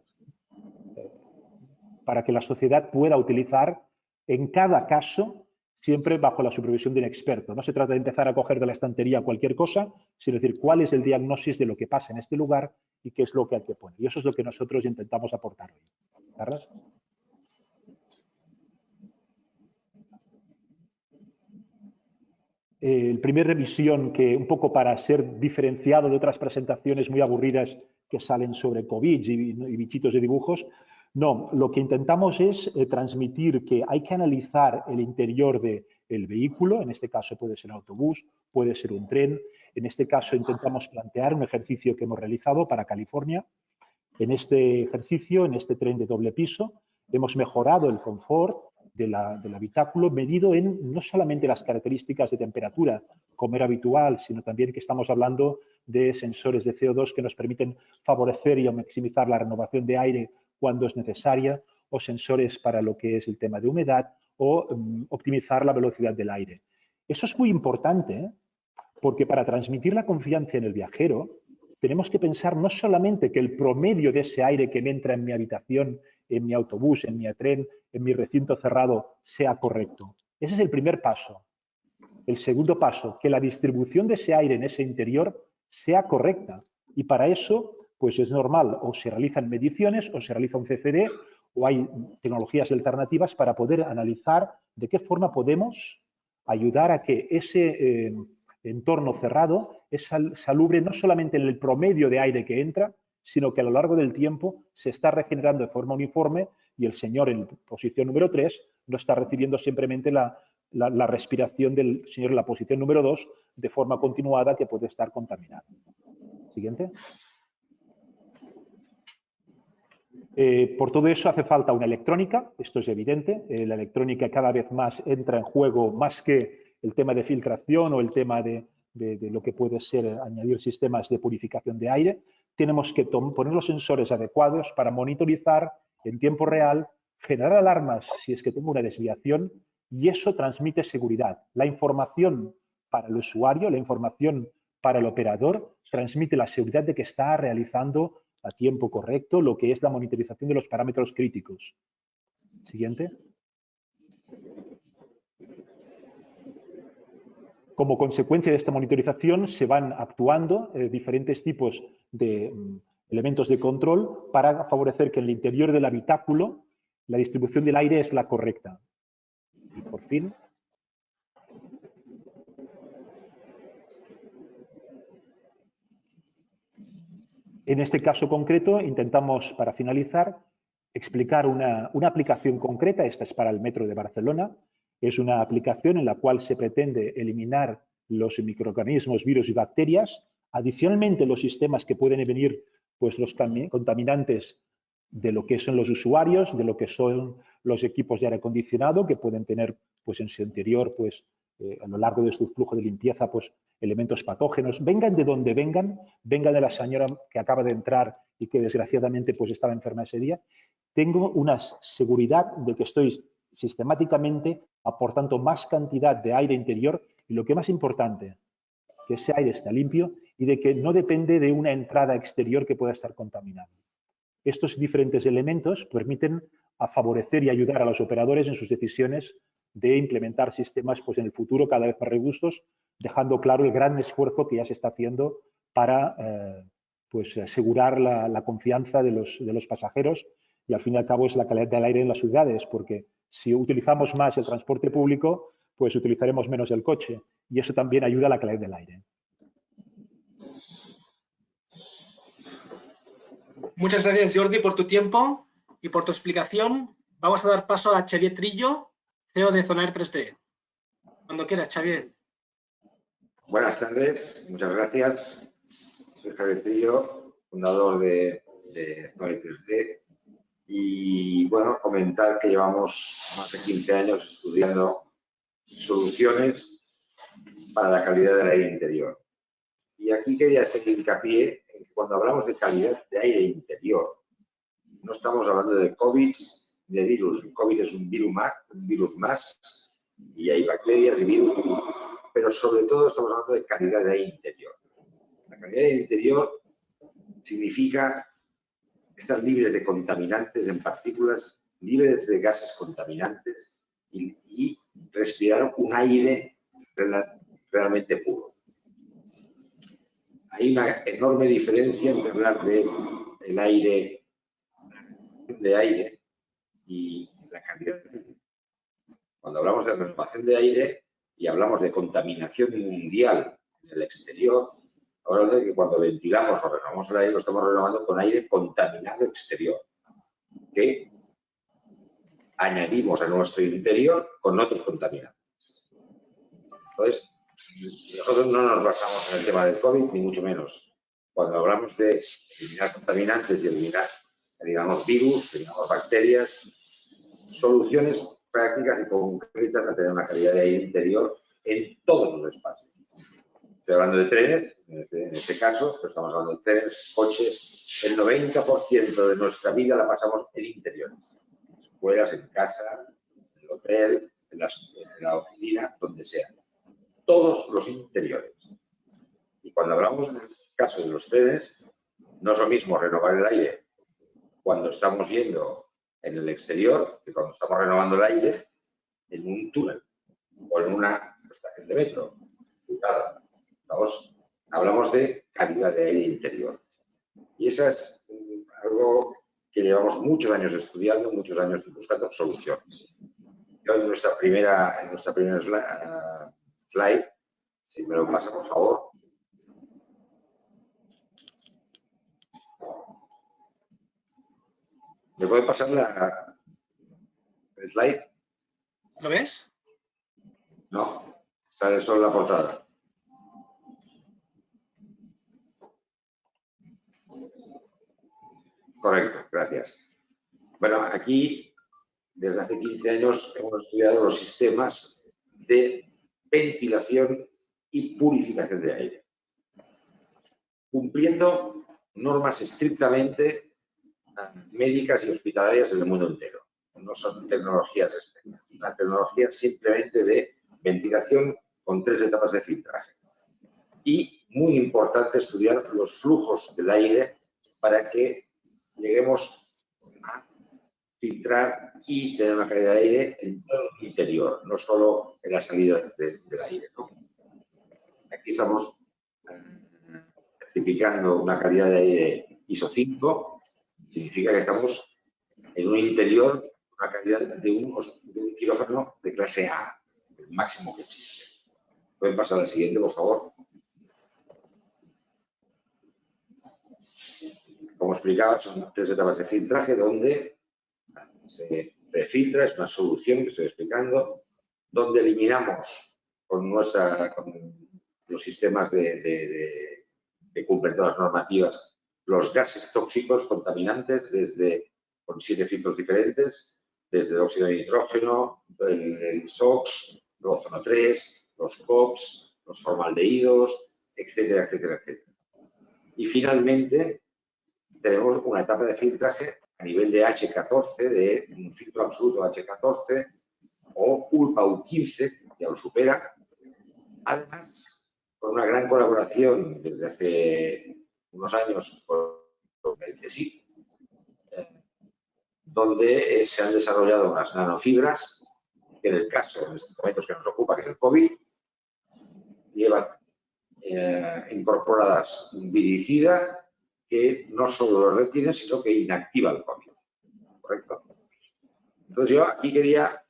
para que la sociedad pueda utilizar en cada caso, siempre bajo la supervisión de un experto. No se trata de empezar a coger de la estantería cualquier cosa, sino decir cuál es el diagnóstico de lo que pasa en este lugar y qué es lo que hay que poner. Y eso es lo que nosotros intentamos aportar hoy. ¿Carlos? El primer revisión, que un poco para ser diferenciado de otras presentaciones muy aburridas que salen sobre COVID y bichitos de dibujos, no, lo que intentamos es transmitir que hay que analizar el interior del vehículo, en este caso puede ser un autobús, puede ser un tren, en este caso intentamos plantear un ejercicio que hemos realizado para California. En este ejercicio, en este tren de doble piso, hemos mejorado el confort del habitáculo medido en no solamente las características de temperatura, como era habitual, sino también que estamos hablando de sensores de CO2 que nos permiten favorecer y maximizar la renovación de aire cuando es necesaria, o sensores para lo que es el tema de humedad, o optimizar la velocidad del aire. Eso es muy importante, porque para transmitir la confianza en el viajero, tenemos que pensar no solamente que el promedio de ese aire que me entra en mi habitación, en mi autobús, en mi tren, en mi recinto cerrado, sea correcto. Ese es el primer paso. El segundo paso, que la distribución de ese aire en ese interior sea correcta. Y para eso, pues es normal, o se realizan mediciones, o se realiza un CFD, o hay tecnologías alternativas para poder analizar de qué forma podemos ayudar a que ese entorno cerrado es salubre no solamente en el promedio de aire que entra, sino que a lo largo del tiempo se está regenerando de forma uniforme y el señor en posición número 3 no está recibiendo simplemente la respiración del señor en la posición número 2 de forma continuada que puede estar contaminado. Siguiente. Por todo eso hace falta una electrónica, esto es evidente. La electrónica cada vez más entra en juego más que el tema de filtración o el tema de lo que puede ser añadir sistemas de purificación de aire. Tenemos que poner los sensores adecuados para monitorizar en tiempo real, generar alarmas si es que tengo una desviación y eso transmite seguridad. La información para el usuario, la información para el operador transmite la seguridad de que está realizando a tiempo correcto lo que es la monitorización de los parámetros críticos. Siguiente. Como consecuencia de esta monitorización se van actuando diferentes tipos de elementos de control para favorecer que en el interior del habitáculo la distribución del aire es la correcta. Y por fin. En este caso concreto intentamos, para finalizar, explicar una aplicación concreta. Esta es para el Metro de Barcelona. Es una aplicación en la cual se pretende eliminar los microorganismos, virus y bacterias. Adicionalmente, los sistemas que pueden venir, pues los contaminantes de lo que son los usuarios, de lo que son los equipos de aire acondicionado, que pueden tener pues, en su interior, pues, a lo largo de su flujo de limpieza, pues, elementos patógenos. Vengan de donde vengan de la señora que acaba de entrar y que desgraciadamente pues, estaba enferma ese día, tengo una seguridad de que estoy sistemáticamente aportando más cantidad de aire interior y lo que más importante, que ese aire está limpio y de que no depende de una entrada exterior que pueda estar contaminada. Estos diferentes elementos permiten favorecer y ayudar a los operadores en sus decisiones de implementar sistemas pues, en el futuro cada vez más robustos, dejando claro el gran esfuerzo que ya se está haciendo para pues, asegurar la confianza de los pasajeros y al fin y al cabo es la calidad del aire en las ciudades, porque si utilizamos más el transporte público, pues utilizaremos menos el coche y eso también ayuda a la calidad del aire. Muchas gracias, Jordi, por tu tiempo y por tu explicación. Vamos a dar paso a Xavier Trillo, CEO de Zonair 3D. Cuando quieras, Xavier. Buenas tardes, muchas gracias. Soy Xavier Trillo, fundador de Zonair 3D. Y bueno, comentar que llevamos más de 15 años estudiando soluciones para la calidad del aire interior. Y aquí quería hacer hincapié en que cuando hablamos de calidad de aire interior, no estamos hablando de COVID, de virus. El COVID es un virus más, y hay bacterias y virus, pero sobre todo estamos hablando de calidad de aire interior. La calidad de aire interior significa estar libres de contaminantes en partículas, libres de gases contaminantes y respirar un aire realmente puro. Hay una enorme diferencia entre hablar del aire, y la calidad. Cuando hablamos de renovación de aire y hablamos de contaminación mundial en el exterior, hablamos de que cuando ventilamos o renovamos el aire, lo estamos renovando con aire contaminado exterior, que añadimos a nuestro interior con otros contaminantes. Entonces, nosotros no nos basamos en el tema del COVID, ni mucho menos. Cuando hablamos de eliminar contaminantes y eliminar, digamos, virus, digamos, bacterias, soluciones prácticas y concretas a tener una calidad de aire interior en todos los espacios. Estoy hablando de trenes, en este caso, pero estamos hablando de trenes, coches. El 90% de nuestra vida la pasamos en interiores. En escuelas, en casa, en el hotel, en la oficina, donde sea. Todos los interiores. Y cuando hablamos en el caso de los trenes, no es lo mismo renovar el aire cuando estamos yendo en el exterior que cuando estamos renovando el aire en un túnel o en una estación de metro. Cuidado. Hablamos de calidad de aire interior. Y eso es algo que llevamos muchos años estudiando, muchos años buscando soluciones. Yo en nuestra primera slide, si me lo pasa, por favor. ¿Me puede pasar la slide? ¿Lo ves? No, sale solo la portada. Correcto, gracias. Bueno, aquí desde hace 15 años hemos estudiado los sistemas de ventilación y purificación de aire, cumpliendo normas estrictamente médicas y hospitalarias en el mundo entero. No son tecnologías externas, una tecnología simplemente de ventilación con 3 etapas de filtraje. Y muy importante estudiar los flujos del aire para que lleguemos a filtrar y tener una calidad de aire en todo el interior, no solo en la salida del aire, ¿no? Aquí estamos certificando una calidad de aire ISO 5, significa que estamos en un interior, una calidad de un quirófano de clase A, el máximo que existe. ¿Pueden pasar al siguiente, por favor? Como explicaba, son 3 etapas de filtraje donde se prefiltra, es una solución que estoy explicando, donde eliminamos con los sistemas que cumplen todas las normativas los gases tóxicos contaminantes con 7 filtros diferentes, desde el óxido de nitrógeno, el SOx, el ozono 3, los COPs, los formaldehídos, etcétera, etcétera, etcétera. Y finalmente tenemos una etapa de filtraje a nivel de H14, de un filtro absoluto H14 o ULPA-U15, ya lo supera. Además, con una gran colaboración desde hace unos años con el CSIC, donde se han desarrollado unas nanofibras que en el caso, en estos momentos que nos ocupa, que es el COVID, llevan incorporadas un viricida que no solo lo retiene, sino que inactiva el COVID. ¿Correcto? Entonces yo aquí quería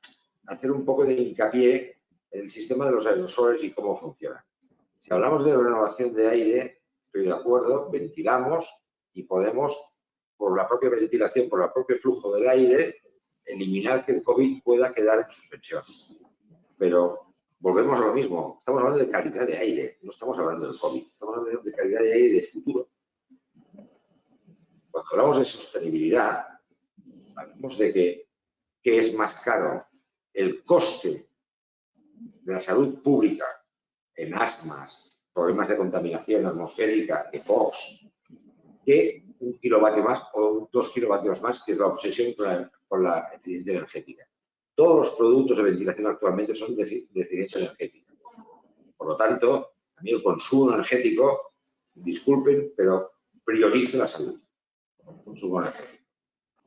hacer un poco de hincapié en el sistema de los aerosoles y cómo funciona. Si hablamos de renovación de aire, estoy de acuerdo, ventilamos y podemos, por la propia ventilación, por el propio flujo del aire, eliminar que el COVID pueda quedar en suspensión. Pero volvemos a lo mismo, estamos hablando de calidad de aire, no estamos hablando del COVID, estamos hablando de calidad de aire de futuro. Cuando hablamos de sostenibilidad, partimos de que es más caro el coste de la salud pública en asmas, problemas de contaminación atmosférica, EPOX, que 1 kilovatio más o 2 kilovatios más, que es la obsesión con la eficiencia energética. Todos los productos de ventilación actualmente son de eficiencia energética. Por lo tanto, a mí el consumo energético, disculpen, pero priorizo la salud. El consumo energético.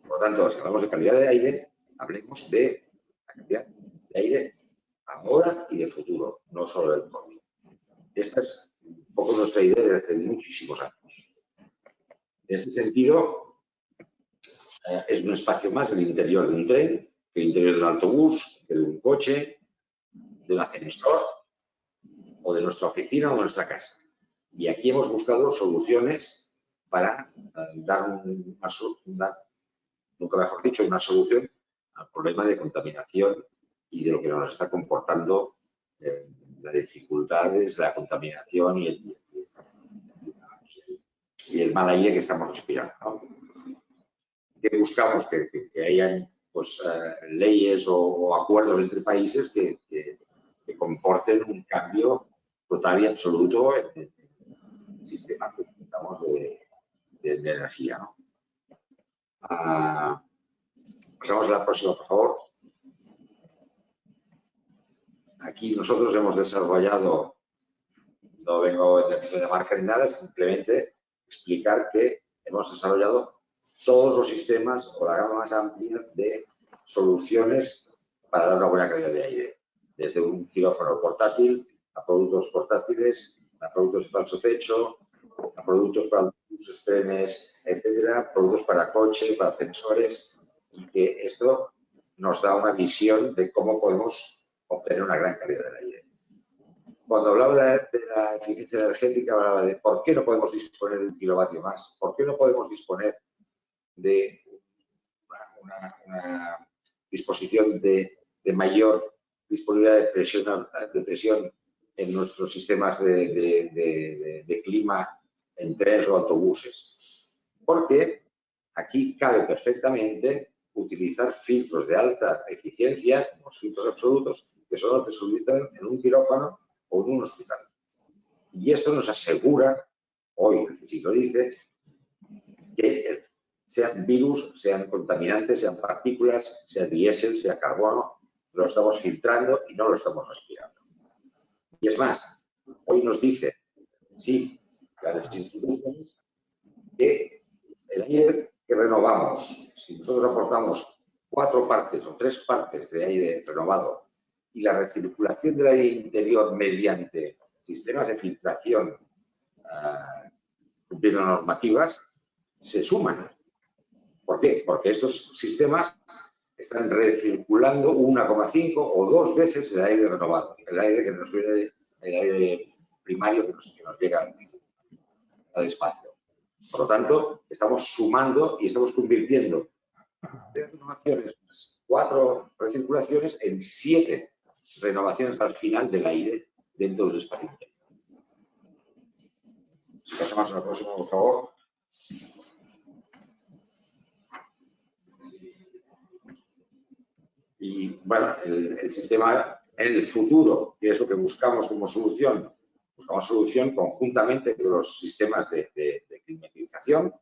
Por lo tanto, si hablamos de calidad de aire, hablemos de la calidad de aire ahora y de futuro, no solo del COVID. Esta es un poco nuestra idea desde hace muchísimos años. En este sentido, es un espacio más el interior de un tren, que el interior de un autobús, que de un coche, del ascensor o de nuestra oficina o de nuestra casa. Y aquí hemos buscado soluciones para dar nunca mejor dicho, una solución al problema de contaminación y de lo que nos está comportando las dificultades, la contaminación y el mal aire que estamos respirando, ¿no? Que buscamos que hayan pues, leyes o acuerdos entre países que comporten un cambio total y absoluto en el sistema que utilizamos de energía, ¿no? Pasamos a la próxima, por favor. Aquí nosotros hemos desarrollado, no vengo de marca ni nada, simplemente explicar que hemos desarrollado todos los sistemas o la gama más amplia de soluciones para dar una buena calidad de aire. Desde un quirófano portátil a productos portátiles, a productos de falso techo, a productos para buses, trenes, etcétera, productos para coche, para ascensores, y que esto nos da una visión de cómo podemos obtener una gran calidad del aire. Cuando hablaba de la eficiencia energética, hablaba de por qué no podemos disponer de 1 kilovatio más, por qué no podemos disponer de una disposición de mayor disponibilidad de presión en nuestros sistemas de clima en trenes o autobuses. Porque aquí cabe perfectamente utilizar filtros de alta eficiencia, los filtros absolutos, que son los que se utilizan en un quirófano o en un hospital. Y esto nos asegura, hoy el físico dice, que sean virus, sean contaminantes, sean partículas, sea diésel, sea carbono, lo estamos filtrando y no lo estamos respirando. Y es más, hoy nos dice, sí, las instituciones, que el aire que renovamos, si nosotros aportamos 4 partes o 3 partes de aire renovado y la recirculación del aire interior mediante sistemas de filtración cumpliendo normativas, se suman. ¿Por qué? Porque estos sistemas están recirculando 1,5 o 2 veces el aire renovado, el aire que nos viene, el aire primario que nos llega al espacio. Por lo tanto, estamos sumando y estamos convirtiendo de renovaciones, 4 recirculaciones en 7 renovaciones al final del aire dentro del espacio interior. Si pasamos a la próxima, por favor. Y bueno, el sistema en el futuro, que es lo que buscamos como solución, buscamos solución conjuntamente con los sistemas de climatización,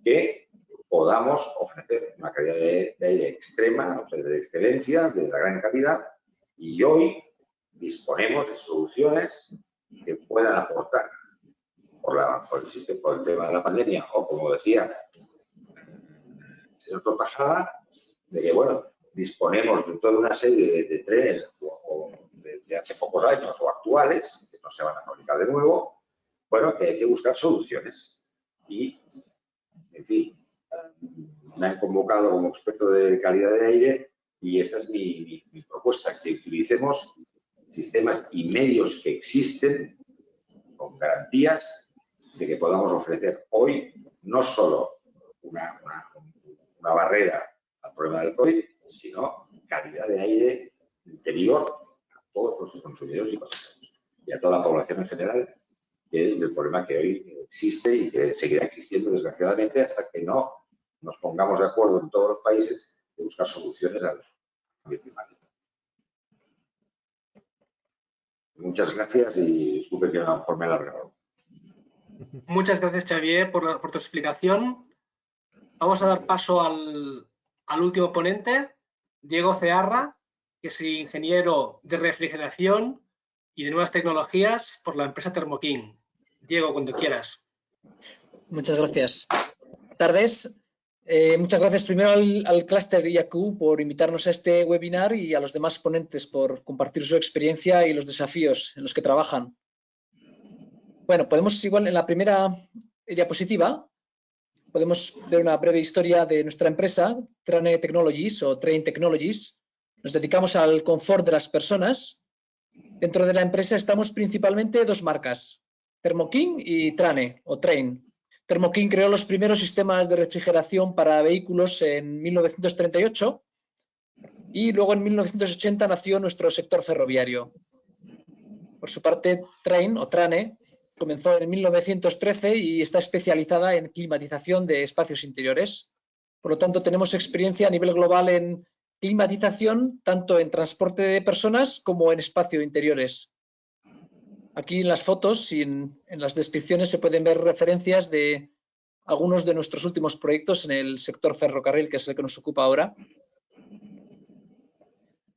que podamos ofrecer una calidad de aire extrema, o sea, de excelencia, de la gran calidad, y hoy disponemos de soluciones que puedan aportar por el tema de la pandemia, o como decía el señor Tortajada, de que, bueno, disponemos de toda una serie de trenes de hace pocos años o actuales, que no se van a fabricar de nuevo, bueno, que hay que buscar soluciones. Y, en fin, me han convocado como experto de calidad de aire y esta es mi propuesta, que utilicemos sistemas y medios que existen con garantías de que podamos ofrecer hoy no solo una barrera al problema del COVID, sino calidad de aire interior a todos nuestros consumidores y pasajeros y a toda la población en general, que es el problema que hoy existe y que seguirá existiendo desgraciadamente hasta que no nos pongamos de acuerdo en todos los países de buscar soluciones al cambio climático. Muchas gracias y disculpe que a lo mejor me he alargado. Muchas gracias, Xavier, por tu explicación. Vamos a dar paso al último ponente, Diego Cearra, que es ingeniero de refrigeración y de nuevas tecnologías por la empresa Thermo-King. Diego, cuando quieras. Muchas gracias. Buenas tardes. Muchas gracias primero al clúster IAQ por invitarnos a este webinar y a los demás ponentes por compartir su experiencia y los desafíos en los que trabajan. Bueno, podemos igual en la primera diapositiva, podemos ver una breve historia de nuestra empresa, Trane Technologies o Train Technologies. Nos dedicamos al confort de las personas. Dentro de la empresa estamos principalmente dos marcas, Thermo-King y Trane o Train. Thermo-King creó los primeros sistemas de refrigeración para vehículos en 1938 y luego en 1980 nació nuestro sector ferroviario. Por su parte, Train o Trane comenzó en 1913 y está especializada en climatización de espacios interiores. Por lo tanto, tenemos experiencia a nivel global en climatización, tanto en transporte de personas como en espacios interiores. Aquí en las fotos y en las descripciones se pueden ver referencias de algunos de nuestros últimos proyectos en el sector ferrocarril, que es el que nos ocupa ahora.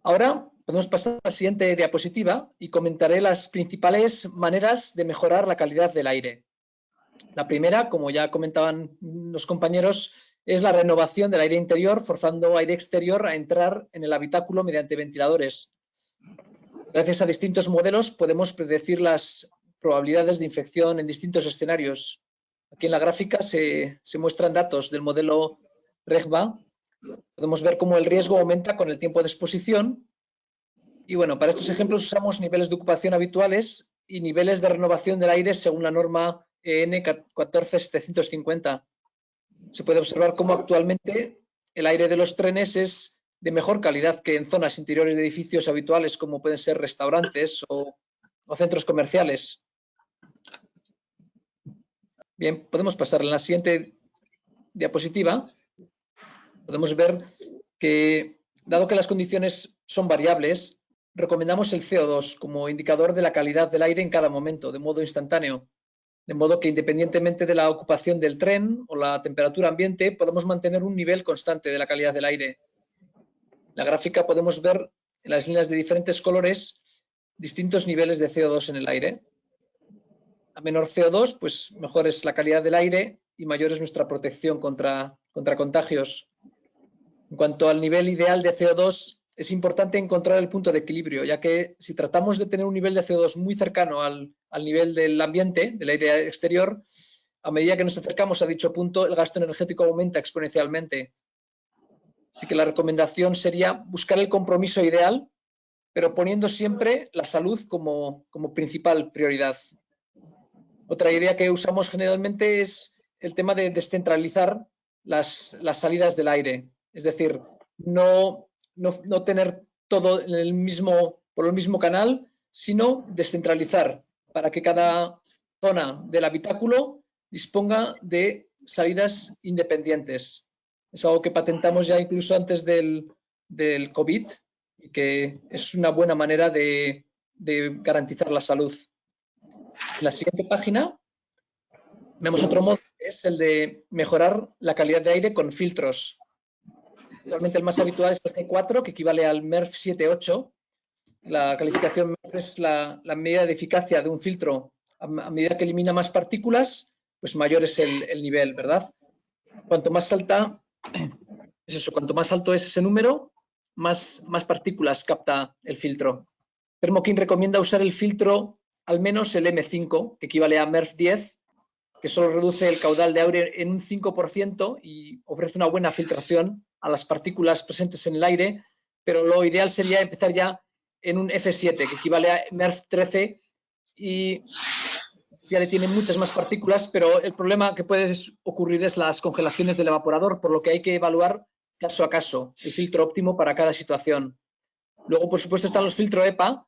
Ahora podemos pasar a la siguiente diapositiva y comentaré las principales maneras de mejorar la calidad del aire. La primera, como ya comentaban los compañeros, es la renovación del aire interior, forzando aire exterior a entrar en el habitáculo mediante ventiladores. Gracias a distintos modelos podemos predecir las probabilidades de infección en distintos escenarios. Aquí en la gráfica se muestran datos del modelo REGBA. Podemos ver cómo el riesgo aumenta con el tiempo de exposición. Y bueno, para estos ejemplos usamos niveles de ocupación habituales y niveles de renovación del aire según la norma EN 14750. Se puede observar cómo actualmente el aire de los trenes es de mejor calidad que en zonas interiores de edificios habituales como pueden ser restaurantes o centros comerciales. Bien, podemos pasar a la siguiente diapositiva. Podemos ver que, dado que las condiciones son variables, recomendamos el CO2 como indicador de la calidad del aire en cada momento, de modo instantáneo. De modo que independientemente de la ocupación del tren o la temperatura ambiente, podemos mantener un nivel constante de la calidad del aire. En la gráfica podemos ver en las líneas de diferentes colores distintos niveles de CO2 en el aire. A menor CO2, pues mejor es la calidad del aire y mayor es nuestra protección contra contagios. En cuanto al nivel ideal de CO2, es importante encontrar el punto de equilibrio, ya que si tratamos de tener un nivel de CO2 muy cercano al nivel del ambiente, del aire exterior, a medida que nos acercamos a dicho punto, el gasto energético aumenta exponencialmente. Así que la recomendación sería buscar el compromiso ideal, pero poniendo siempre la salud como principal prioridad. Otra idea que usamos generalmente es el tema de descentralizar las salidas del aire. Es decir, no tener todo por el mismo canal, sino descentralizar para que cada zona del habitáculo disponga de salidas independientes. Es algo que patentamos ya incluso antes del COVID y que es una buena manera de garantizar la salud. En la siguiente página vemos otro modo, que es el de mejorar la calidad de aire con filtros. Actualmente el más habitual es el G4, que equivale al MERV 7.8. La calificación MERV es la medida de eficacia de un filtro. A medida que elimina más partículas, pues mayor es el nivel, ¿verdad? Cuanto más alto es ese número, más partículas capta el filtro. Thermo-King recomienda usar el filtro al menos el M5, que equivale a MERV 10, que solo reduce el caudal de aire en un 5% y ofrece una buena filtración a las partículas presentes en el aire, pero lo ideal sería empezar ya en un F7, que equivale a MERV 13 y ya le tiene muchas más partículas, pero el problema que puede ocurrir es las congelaciones del evaporador, por lo que hay que evaluar caso a caso el filtro óptimo para cada situación. Luego, por supuesto, están los filtros EPA,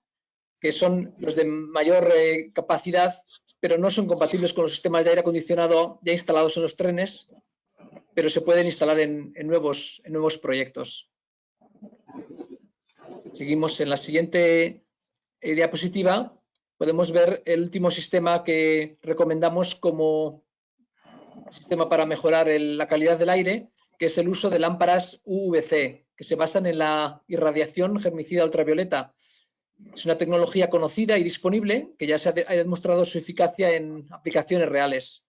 que son los de mayor capacidad, pero no son compatibles con los sistemas de aire acondicionado ya instalados en los trenes. pero se pueden instalar en nuevos proyectos. Seguimos en la siguiente diapositiva. Podemos ver el último sistema que recomendamos como sistema para mejorar la calidad del aire, que es el uso de lámparas UVC, que se basan en la irradiación germicida ultravioleta. Es una tecnología conocida y disponible que ya se ha demostrado su eficacia en aplicaciones reales.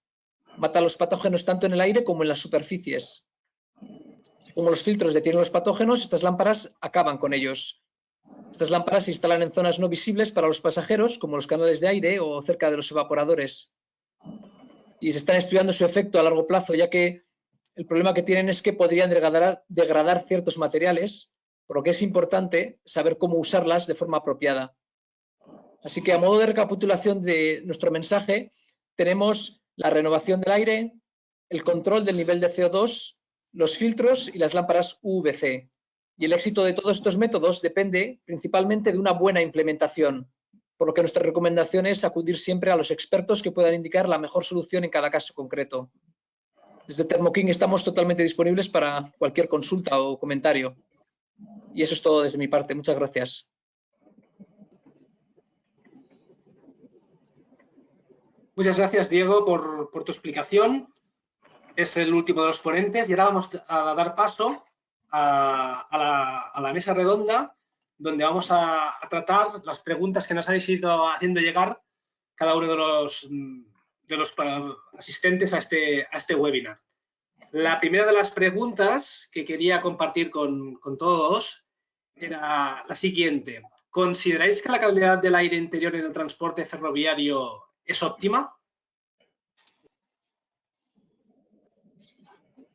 Mata los patógenos tanto en el aire como en las superficies. Como los filtros detienen los patógenos, estas lámparas acaban con ellos. Estas lámparas se instalan en zonas no visibles para los pasajeros, como los canales de aire o cerca de los evaporadores. Y se están estudiando su efecto a largo plazo, ya que el problema que tienen es que podrían degradar ciertos materiales, por lo que es importante saber cómo usarlas de forma apropiada. Así que, a modo de recapitulación de nuestro mensaje, tenemos la renovación del aire, el control del nivel de CO2, los filtros y las lámparas UVC. Y el éxito de todos estos métodos depende principalmente de una buena implementación, por lo que nuestra recomendación es acudir siempre a los expertos que puedan indicar la mejor solución en cada caso concreto. Desde Thermo King estamos totalmente disponibles para cualquier consulta o comentario. Y eso es todo desde mi parte. Muchas gracias. Muchas gracias, Diego, por tu explicación. Es el último de los ponentes y ahora vamos a dar paso a la mesa redonda, donde vamos a tratar las preguntas que nos habéis ido haciendo llegar cada uno de los asistentes a este webinar. La primera de las preguntas que quería compartir con todos era la siguiente. ¿Consideráis que la calidad del aire interior en el transporte ferroviario es óptima?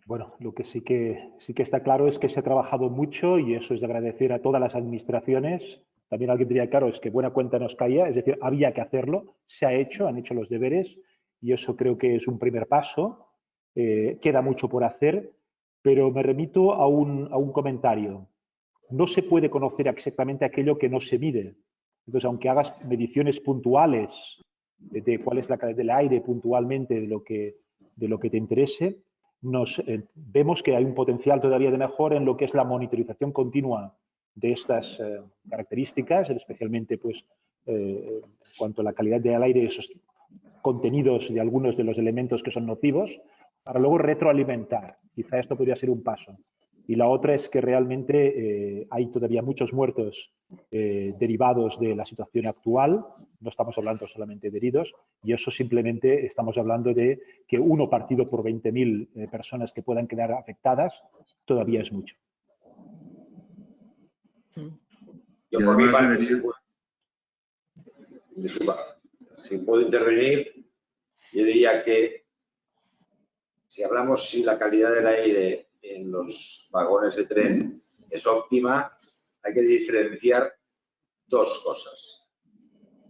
Bueno, lo que sí que está claro es que se ha trabajado mucho y eso es de agradecer a todas las administraciones. También alguien diría, claro, es que buena cuenta nos caía, es decir, había que hacerlo, se ha hecho, han hecho los deberes y eso creo que es un primer paso. Queda mucho por hacer, pero me remito a un comentario. No se puede conocer exactamente aquello que no se mide. Entonces, aunque hagas mediciones puntuales de cuál es la calidad del aire puntualmente de lo que te interese, vemos que hay un potencial todavía de mejora en lo que es la monitorización continua de estas características, especialmente pues, en cuanto a la calidad del aire, esos contenidos de algunos de los elementos que son nocivos, para luego retroalimentar. Quizá esto podría ser un paso. Y la otra es que realmente hay todavía muchos muertos derivados de la situación actual. No estamos hablando solamente de heridos y eso simplemente estamos hablando de que uno partido por 20.000 personas que puedan quedar afectadas todavía es mucho. Yo por mi parte, si puedo intervenir, yo diría que si hablamos si la calidad del aire en los vagones de tren es óptima, hay que diferenciar dos cosas.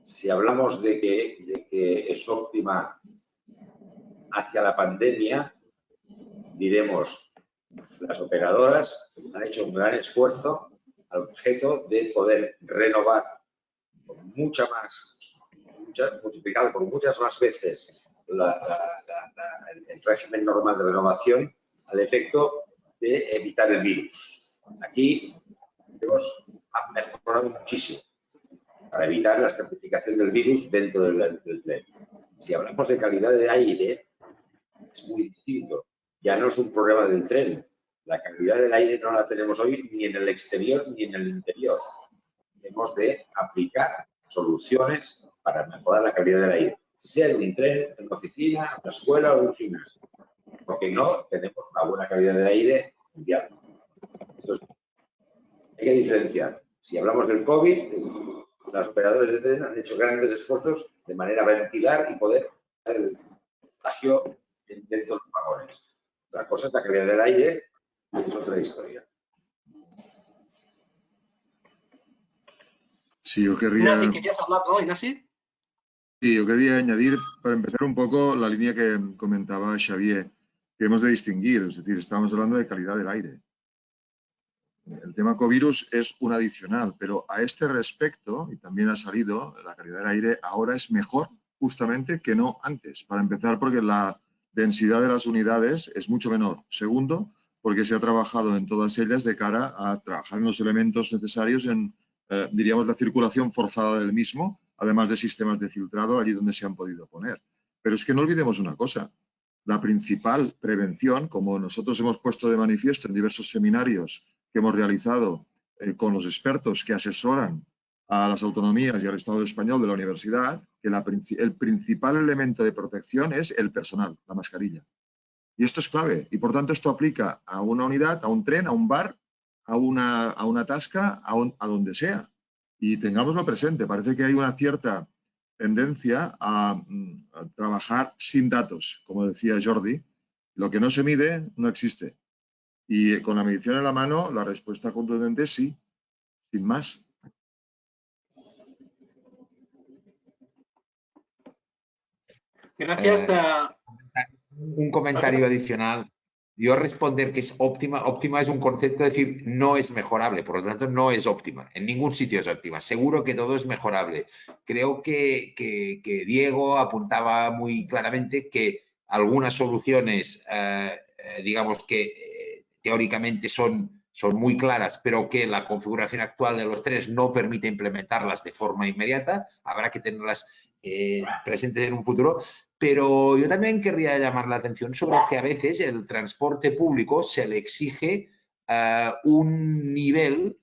Si hablamos de que es óptima hacia la pandemia, diremos, las operadoras han hecho un gran esfuerzo al objeto de poder renovar multiplicado por muchas más veces el régimen normal de renovación al efecto de evitar el virus. Aquí hemos mejorado muchísimo para evitar la estratificación del virus dentro del tren. Si hablamos de calidad de aire, es muy distinto. Ya no es un problema del tren. La calidad del aire no la tenemos hoy ni en el exterior ni en el interior. Hemos de aplicar soluciones para mejorar la calidad del aire, sea en un tren, en una oficina, en una escuela o en un gimnasio, porque no tenemos una buena calidad de aire mundial. Entonces, hay que diferenciar. Si hablamos del COVID, los operadores de tren han hecho grandes esfuerzos de manera a ventilar y poder dar el contagio dentro de los vagones. La cosa es la calidad del aire, que es otra historia. Sí, yo querría... Ignasi, ¿querías hablar, no, Ignasi? Sí, yo quería añadir, para empezar un poco, la línea que comentaba Xavier, que hemos de distinguir, es decir, estamos hablando de calidad del aire. El tema covirus es un adicional, pero a este respecto, y también ha salido, la calidad del aire ahora es mejor justamente que no antes. Para empezar, porque la densidad de las unidades es mucho menor. Segundo, porque se ha trabajado en todas ellas de cara a trabajar en los elementos necesarios en, diríamos, la circulación forzada del mismo, además de sistemas de filtrado allí donde se han podido poner. Pero es que no olvidemos una cosa. La principal prevención, como nosotros hemos puesto de manifiesto en diversos seminarios que hemos realizado con los expertos que asesoran a las autonomías y al Estado español de la universidad, que el principal elemento de protección es el personal, la mascarilla. Y esto es clave. Y por tanto esto aplica a una unidad, a un tren, a un bar, a una tasca, a donde sea. Y tengámoslo presente. Parece que hay una cierta tendencia a trabajar sin datos, como decía Jordi. Lo que no se mide no existe. Y con la medición en la mano, la respuesta contundente es sí, sin más. Gracias. Un comentario adicional. Yo responder que es óptima. Óptima es un concepto, es decir, no es mejorable, por lo tanto no es óptima. En ningún sitio es óptima. Seguro que todo es mejorable. Creo que Diego apuntaba muy claramente que algunas soluciones, digamos que teóricamente son muy claras, pero que la configuración actual de los trenes no permite implementarlas de forma inmediata. Habrá que tenerlas presentes en un futuro. Pero yo también querría llamar la atención sobre que a veces el transporte público se le exige un nivel,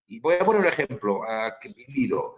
y voy a poner un ejemplo que vivido.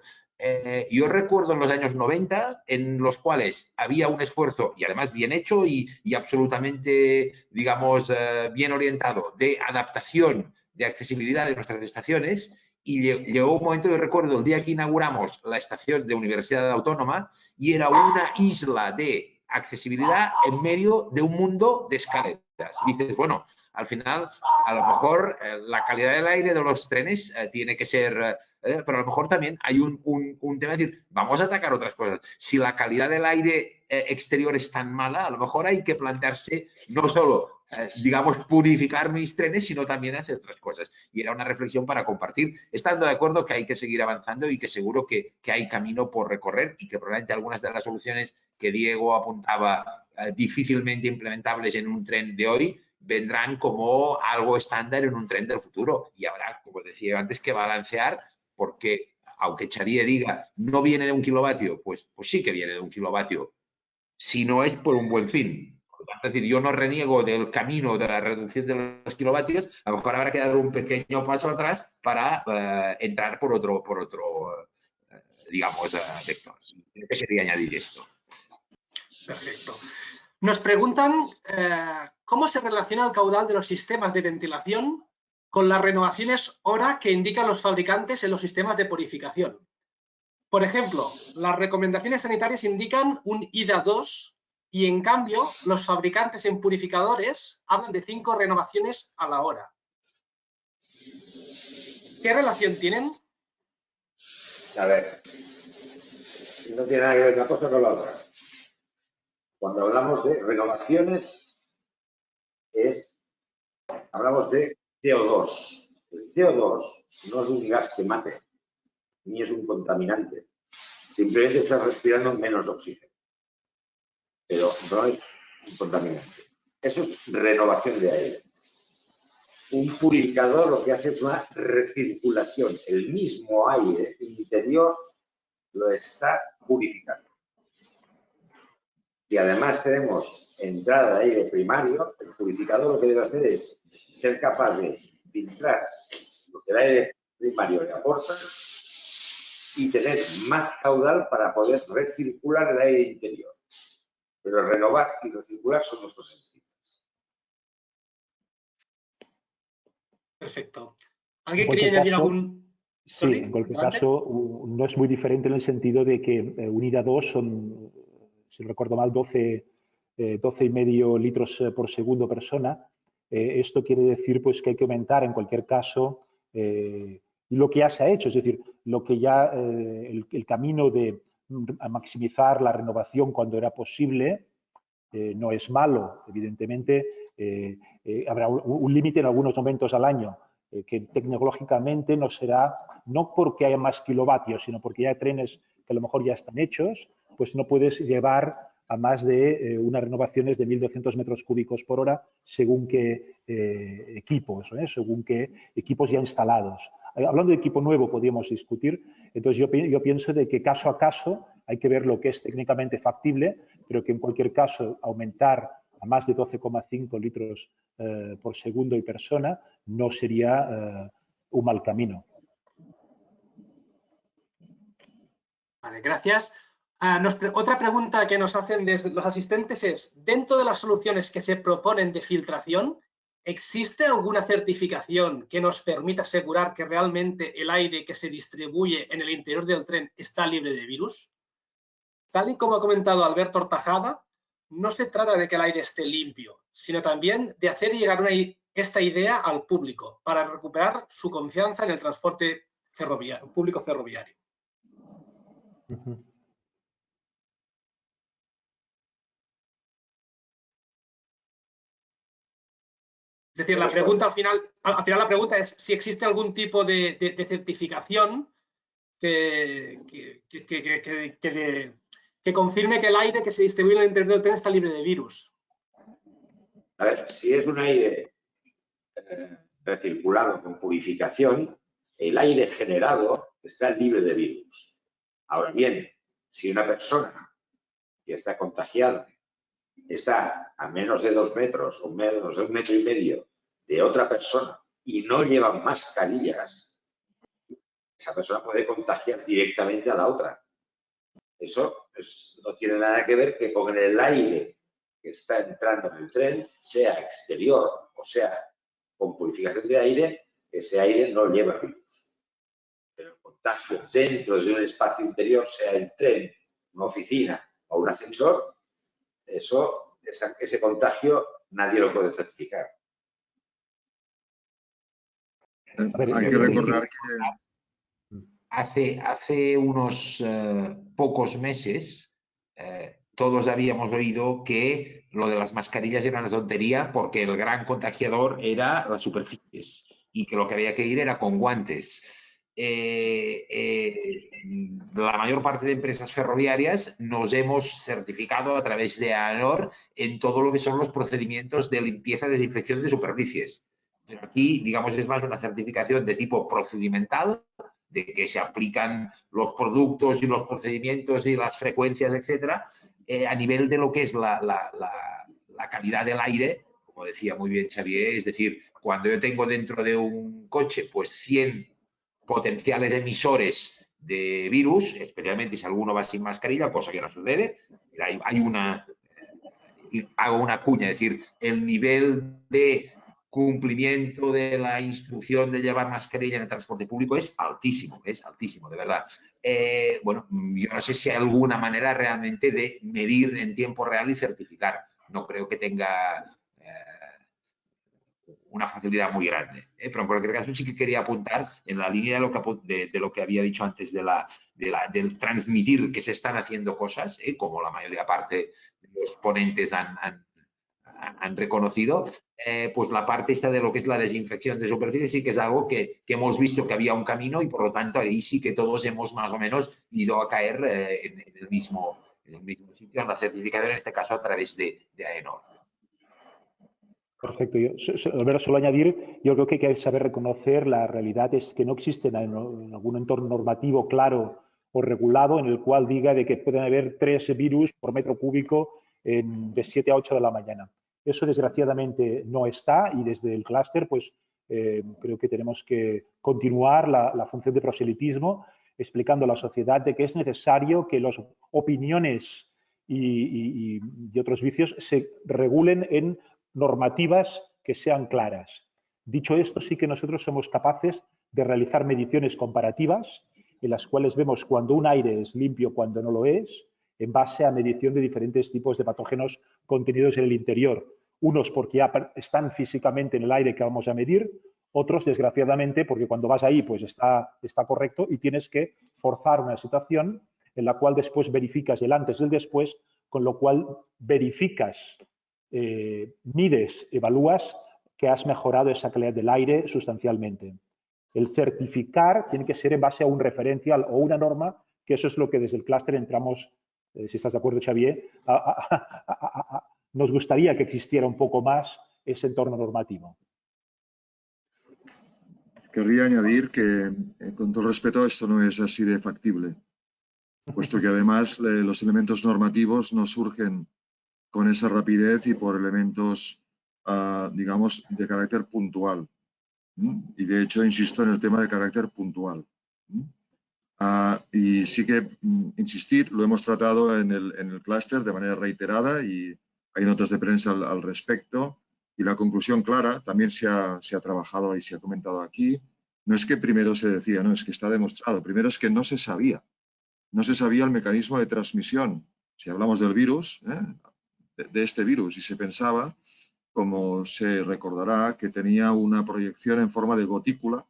Yo recuerdo en los años 90 en los cuales había un esfuerzo, y además bien hecho y absolutamente, digamos, bien orientado, de adaptación, de accesibilidad de nuestras estaciones, y llegó un momento, yo recuerdo el día que inauguramos la estación de Universidad Autónoma, y era una isla de accesibilidad en medio de un mundo de escaleras. Y dices, bueno, al final, a lo mejor la calidad del aire de los trenes tiene que ser, pero a lo mejor también hay un tema de decir, vamos a atacar otras cosas. Si la calidad del aire exterior es tan mala, a lo mejor hay que plantearse no solo, digamos, purificar mis trenes, sino también hacer otras cosas. Y era una reflexión para compartir, estando de acuerdo que hay que seguir avanzando y que seguro que hay camino por recorrer y que probablemente algunas de las soluciones que Diego apuntaba difícilmente implementables en un tren de hoy vendrán como algo estándar en un tren del futuro. Y habrá, como decía antes, que balancear porque, aunque Xavier diga no viene de 1 kilovatio, pues sí que viene de 1 kilovatio, si no es por un buen fin. Es decir, yo no reniego del camino de la reducción de los kilovatios, a lo mejor habrá que dar un pequeño paso atrás para entrar por otro digamos, vector. Quería añadir esto. Perfecto. Nos preguntan cómo se relaciona el caudal de los sistemas de ventilación con las renovaciones hora que indican los fabricantes en los sistemas de purificación. Por ejemplo, las recomendaciones sanitarias indican un IDA 2 y, en cambio, los fabricantes en purificadores hablan de 5 renovaciones a la hora. ¿Qué relación tienen? A ver, no tiene nada que ver una cosa con la otra. Cuando hablamos de renovaciones, hablamos de CO2. El CO2 no es un gas que mate, ni es un contaminante. Simplemente estás respirando menos oxígeno. Pero no es un contaminante. Eso es renovación de aire. Un purificador lo que hace es una recirculación. El mismo aire interior lo está purificando. Y además tenemos entrada de aire primario, el purificador lo que debe hacer es ser capaz de filtrar lo que el aire primario le aporta y tener más caudal para poder recircular el aire interior. Pero renovar y recircular son nuestros sencillos. Perfecto. ¿Alguien quería añadir algún...? Sí, en cualquier caso, no es muy diferente en el sentido de que unidad 2 son, si no recuerdo mal, 12,5 litros por segundo persona. Esto quiere decir pues, que hay que aumentar en cualquier caso lo que ya se ha hecho, es decir, lo que ya el camino de maximizar la renovación cuando era posible no es malo. Evidentemente, habrá un límite en algunos momentos al año que tecnológicamente no será, no porque haya más kilovatios, sino porque ya hay trenes que a lo mejor ya están hechos, pues no puedes llevar a más de unas renovaciones de 1.200 metros cúbicos por hora según qué equipos, según qué equipos ya instalados. Hablando de equipo nuevo podríamos discutir, entonces yo pienso de que caso a caso hay que ver lo que es técnicamente factible, pero que en cualquier caso aumentar a más de 12,5 litros por segundo y persona no sería un mal camino. Vale, gracias. Otra pregunta que nos hacen desde los asistentes es, dentro de las soluciones que se proponen de filtración, ¿existe alguna certificación que nos permita asegurar que realmente el aire que se distribuye en el interior del tren está libre de virus? Tal y como ha comentado Alberto Hortajada, no se trata de que el aire esté limpio, sino también de hacer llegar esta idea al público para recuperar su confianza en el transporte público ferroviario. Es decir, la pregunta al final la pregunta es si existe algún tipo de certificación que confirme que el aire que se distribuye en el interior del tren está libre de virus. A ver, si es un aire recirculado con purificación, el aire generado está libre de virus. Ahora bien, si una persona que está contagiada está a menos de 2 metros o menos de 1,5 metros de otra persona y no lleva mascarillas, esa persona puede contagiar directamente a la otra. Eso no tiene nada que ver que con el aire que está entrando en el tren, sea exterior o sea con purificación de aire, ese aire no lleva virus. Pero el contagio dentro de un espacio interior, sea el tren, una oficina o un ascensor, ese contagio nadie lo puede certificar. Hay que recordar que hace unos pocos meses todos habíamos oído que lo de las mascarillas era una tontería porque el gran contagiador era las superficies y que lo que había que ir era con guantes. La mayor parte de empresas ferroviarias nos hemos certificado a través de AENOR en todo lo que son los procedimientos de limpieza y desinfección de superficies. Pero aquí, digamos, es más una certificación de tipo procedimental, de que se aplican los productos y los procedimientos y las frecuencias, etcétera, a nivel de lo que es la calidad del aire, como decía muy bien Xavier, es decir, cuando yo tengo dentro de un coche pues 100 potenciales emisores de virus, especialmente si alguno va sin mascarilla, cosa que no sucede, hago una cuña, es decir, el nivel de cumplimiento de la instrucción de llevar mascarilla en el transporte público es altísimo, de verdad. Bueno, yo no sé si hay alguna manera realmente de medir en tiempo real y certificar. No creo que tenga una facilidad muy grande. Pero en cualquier caso sí que quería apuntar en la línea de lo que había dicho antes del transmitir que se están haciendo cosas, como la mayoría parte de los ponentes han reconocido, pues la parte esta de lo que es la desinfección de superficie sí que es algo que hemos visto que había un camino y por lo tanto ahí sí que todos hemos más o menos ido a caer en el mismo sitio, en la certificación, en este caso a través de AENOR. Perfecto. Alberto, solo añadir, yo creo que hay que saber reconocer la realidad es que no existe en algún entorno normativo claro o regulado en el cual diga de que pueden haber 3 virus por metro cúbico de 7 a 8 de la mañana. Eso desgraciadamente no está y desde el clúster pues creo que tenemos que continuar la función de proselitismo explicando a la sociedad de que es necesario que las opiniones y otros vicios se regulen en normativas que sean claras. Dicho esto, sí que nosotros somos capaces de realizar mediciones comparativas en las cuales vemos cuando un aire es limpio, cuando no lo es, en base a medición de diferentes tipos de patógenos contenidos en el interior. Unos porque ya están físicamente en el aire que vamos a medir, otros, desgraciadamente, porque cuando vas ahí pues está correcto y tienes que forzar una situación en la cual después verificas el antes y el después, con lo cual verificas mides, evalúas que has mejorado esa calidad del aire sustancialmente. El certificar tiene que ser en base a un referencial o una norma, que eso es lo que desde el clúster entramos si estás de acuerdo, Xavier, nos gustaría que existiera un poco más ese entorno normativo. Querría añadir que, con todo respeto, esto no es así de factible, puesto que además los elementos normativos no surgen con esa rapidez y por elementos, digamos, de carácter puntual. Y de hecho, insisto en el tema de carácter puntual. Y sí que, insistir, lo hemos tratado en el clúster de manera reiterada y hay notas de prensa al respecto. Y la conclusión clara, también se ha trabajado y se ha comentado aquí, no es que primero se decía, no, es que está demostrado. Primero es que no se sabía. No se sabía el mecanismo de transmisión. Si hablamos del virus, de este virus, y se pensaba, como se recordará, que tenía una proyección en forma de gotícula,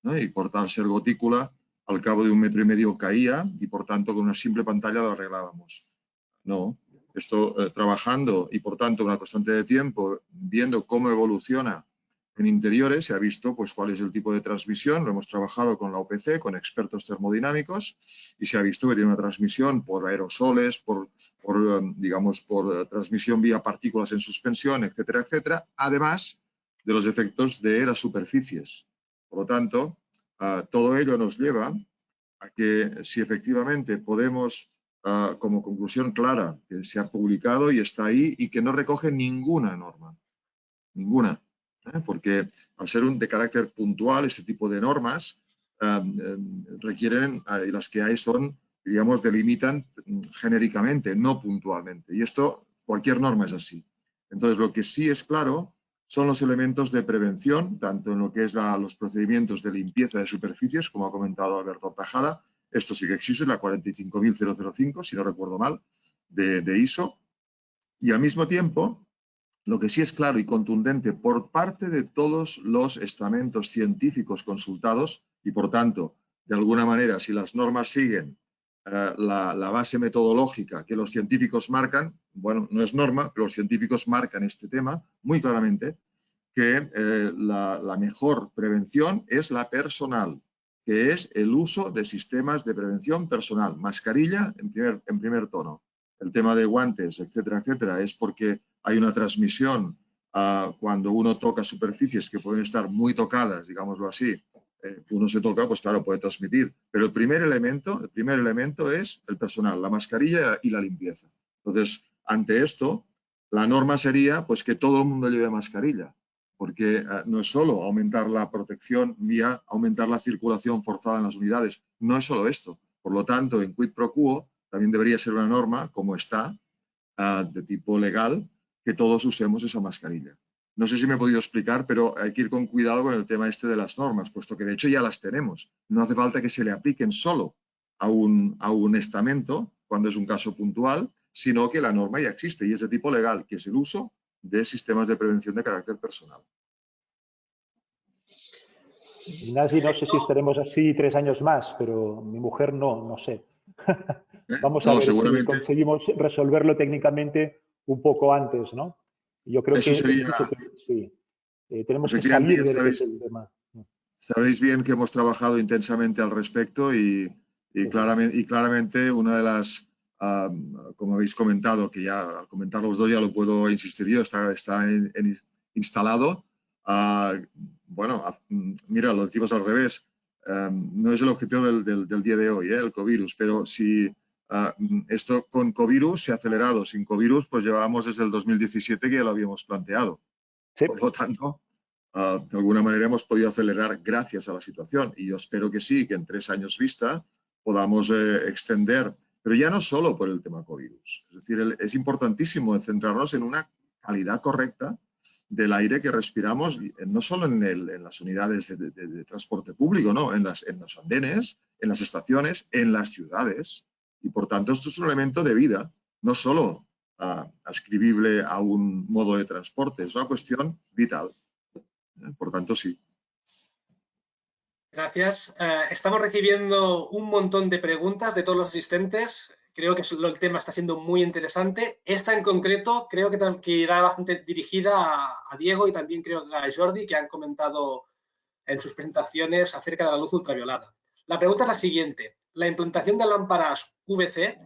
¿no? Y por tal ser gotícula, al cabo de 1,5 metros caía y por tanto con una simple pantalla lo arreglábamos. No, esto trabajando y por tanto una constante de tiempo, viendo cómo evoluciona en interiores, se ha visto pues cuál es el tipo de transmisión, lo hemos trabajado con la UPC, con expertos termodinámicos y se ha visto que tiene una transmisión por aerosoles, digamos, por transmisión vía partículas en suspensión, etcétera, etcétera, además de los efectos de las superficies. Por lo tanto, todo ello nos lleva a que si efectivamente podemos, como conclusión clara, que se ha publicado y está ahí y que no recoge ninguna norma, ninguna, porque al ser de carácter puntual, este tipo de normas requieren, y las que hay son, digamos, delimitan genéricamente, no puntualmente. Y esto, cualquier norma es así. Entonces, lo que sí es claro son los elementos de prevención, tanto en lo que es los procedimientos de limpieza de superficies, como ha comentado Alberto Tajada. Esto sí que existe, la 45005, si no recuerdo mal, de ISO. Y al mismo tiempo, lo que sí es claro y contundente por parte de todos los estamentos científicos consultados y, por tanto, de alguna manera, si las normas siguen la base metodológica que los científicos marcan, bueno, no es norma, pero los científicos marcan este tema muy claramente, que la mejor prevención es la personal, que es el uso de sistemas de prevención personal. Mascarilla en primer tono. El tema de guantes, etcétera, etcétera, es porque hay una transmisión cuando uno toca superficies que pueden estar muy tocadas, digámoslo así. Uno se toca, pues claro, puede transmitir. Pero el primer elemento es el personal, la mascarilla y la limpieza. Entonces, ante esto, la norma sería pues que todo el mundo lleve mascarilla, porque no es solo aumentar la protección vía aumentar la circulación forzada en las unidades, no es solo esto. Por lo tanto, en quid pro quo también debería ser una norma, como está, de tipo legal, que todos usemos esa mascarilla. No sé si me he podido explicar, pero hay que ir con cuidado con el tema este de las normas, puesto que de hecho ya las tenemos. No hace falta que se le apliquen solo a un estamento, cuando es un caso puntual, sino que la norma ya existe y es de tipo legal, que es el uso de sistemas de prevención de carácter personal. Ignasi, no sé si estaremos así 3 años más, pero mi mujer no sé. Vamos a ver si conseguimos resolverlo técnicamente un poco antes, ¿no? Yo creo que sería, sí, tenemos que salir de ese tema. Sabéis bien que hemos trabajado intensamente al respecto y claramente una de las, como habéis comentado, que ya al comentar los dos ya lo puedo insistir yo, está instalado. Bueno, mira, lo decimos al revés. No es el objetivo del día de hoy, el covirus, pero si esto con covirus se ha acelerado, sin covirus pues llevábamos desde el 2017 que ya lo habíamos planteado. Sí. Por lo tanto, de alguna manera hemos podido acelerar gracias a la situación y yo espero que sí, que en 3 años vista podamos extender, pero ya no solo por el tema covirus. Es decir, es importantísimo centrarnos en una calidad correcta del aire que respiramos, no solo en las unidades de transporte público, ¿no? en los andenes, en las estaciones, en las ciudades. Y por tanto, esto es un elemento de vida, no solo ascribible a un modo de transporte, es una cuestión vital. Por tanto, sí. Gracias. Estamos recibiendo un montón de preguntas de todos los asistentes. Creo que el tema está siendo muy interesante. Esta en concreto creo que irá bastante dirigida a Diego y también creo que a Jordi, que han comentado en sus presentaciones acerca de la luz ultraviolada. La pregunta es la siguiente. ¿La implantación de lámparas VC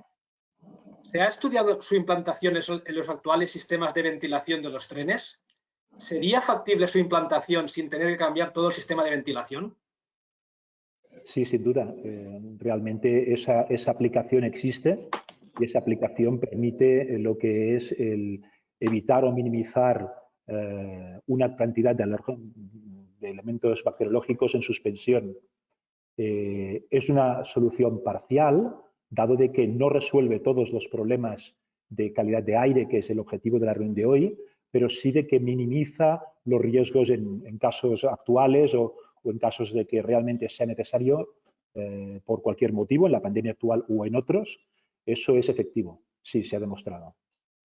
¿Se ha estudiado su implantación en los actuales sistemas de ventilación de los trenes? ¿Sería factible su implantación sin tener que cambiar todo el sistema de ventilación? Sí, sin duda. Realmente esa aplicación existe y esa aplicación permite lo que es el evitar o minimizar una cantidad de elementos bacteriológicos en suspensión. Es una solución parcial, dado de que no resuelve todos los problemas de calidad de aire, que es el objetivo de la reunión de hoy, pero sí de que minimiza los riesgos en casos actuales o en casos de que realmente sea necesario por cualquier motivo, en la pandemia actual o en otros. Eso es efectivo, sí, se ha demostrado.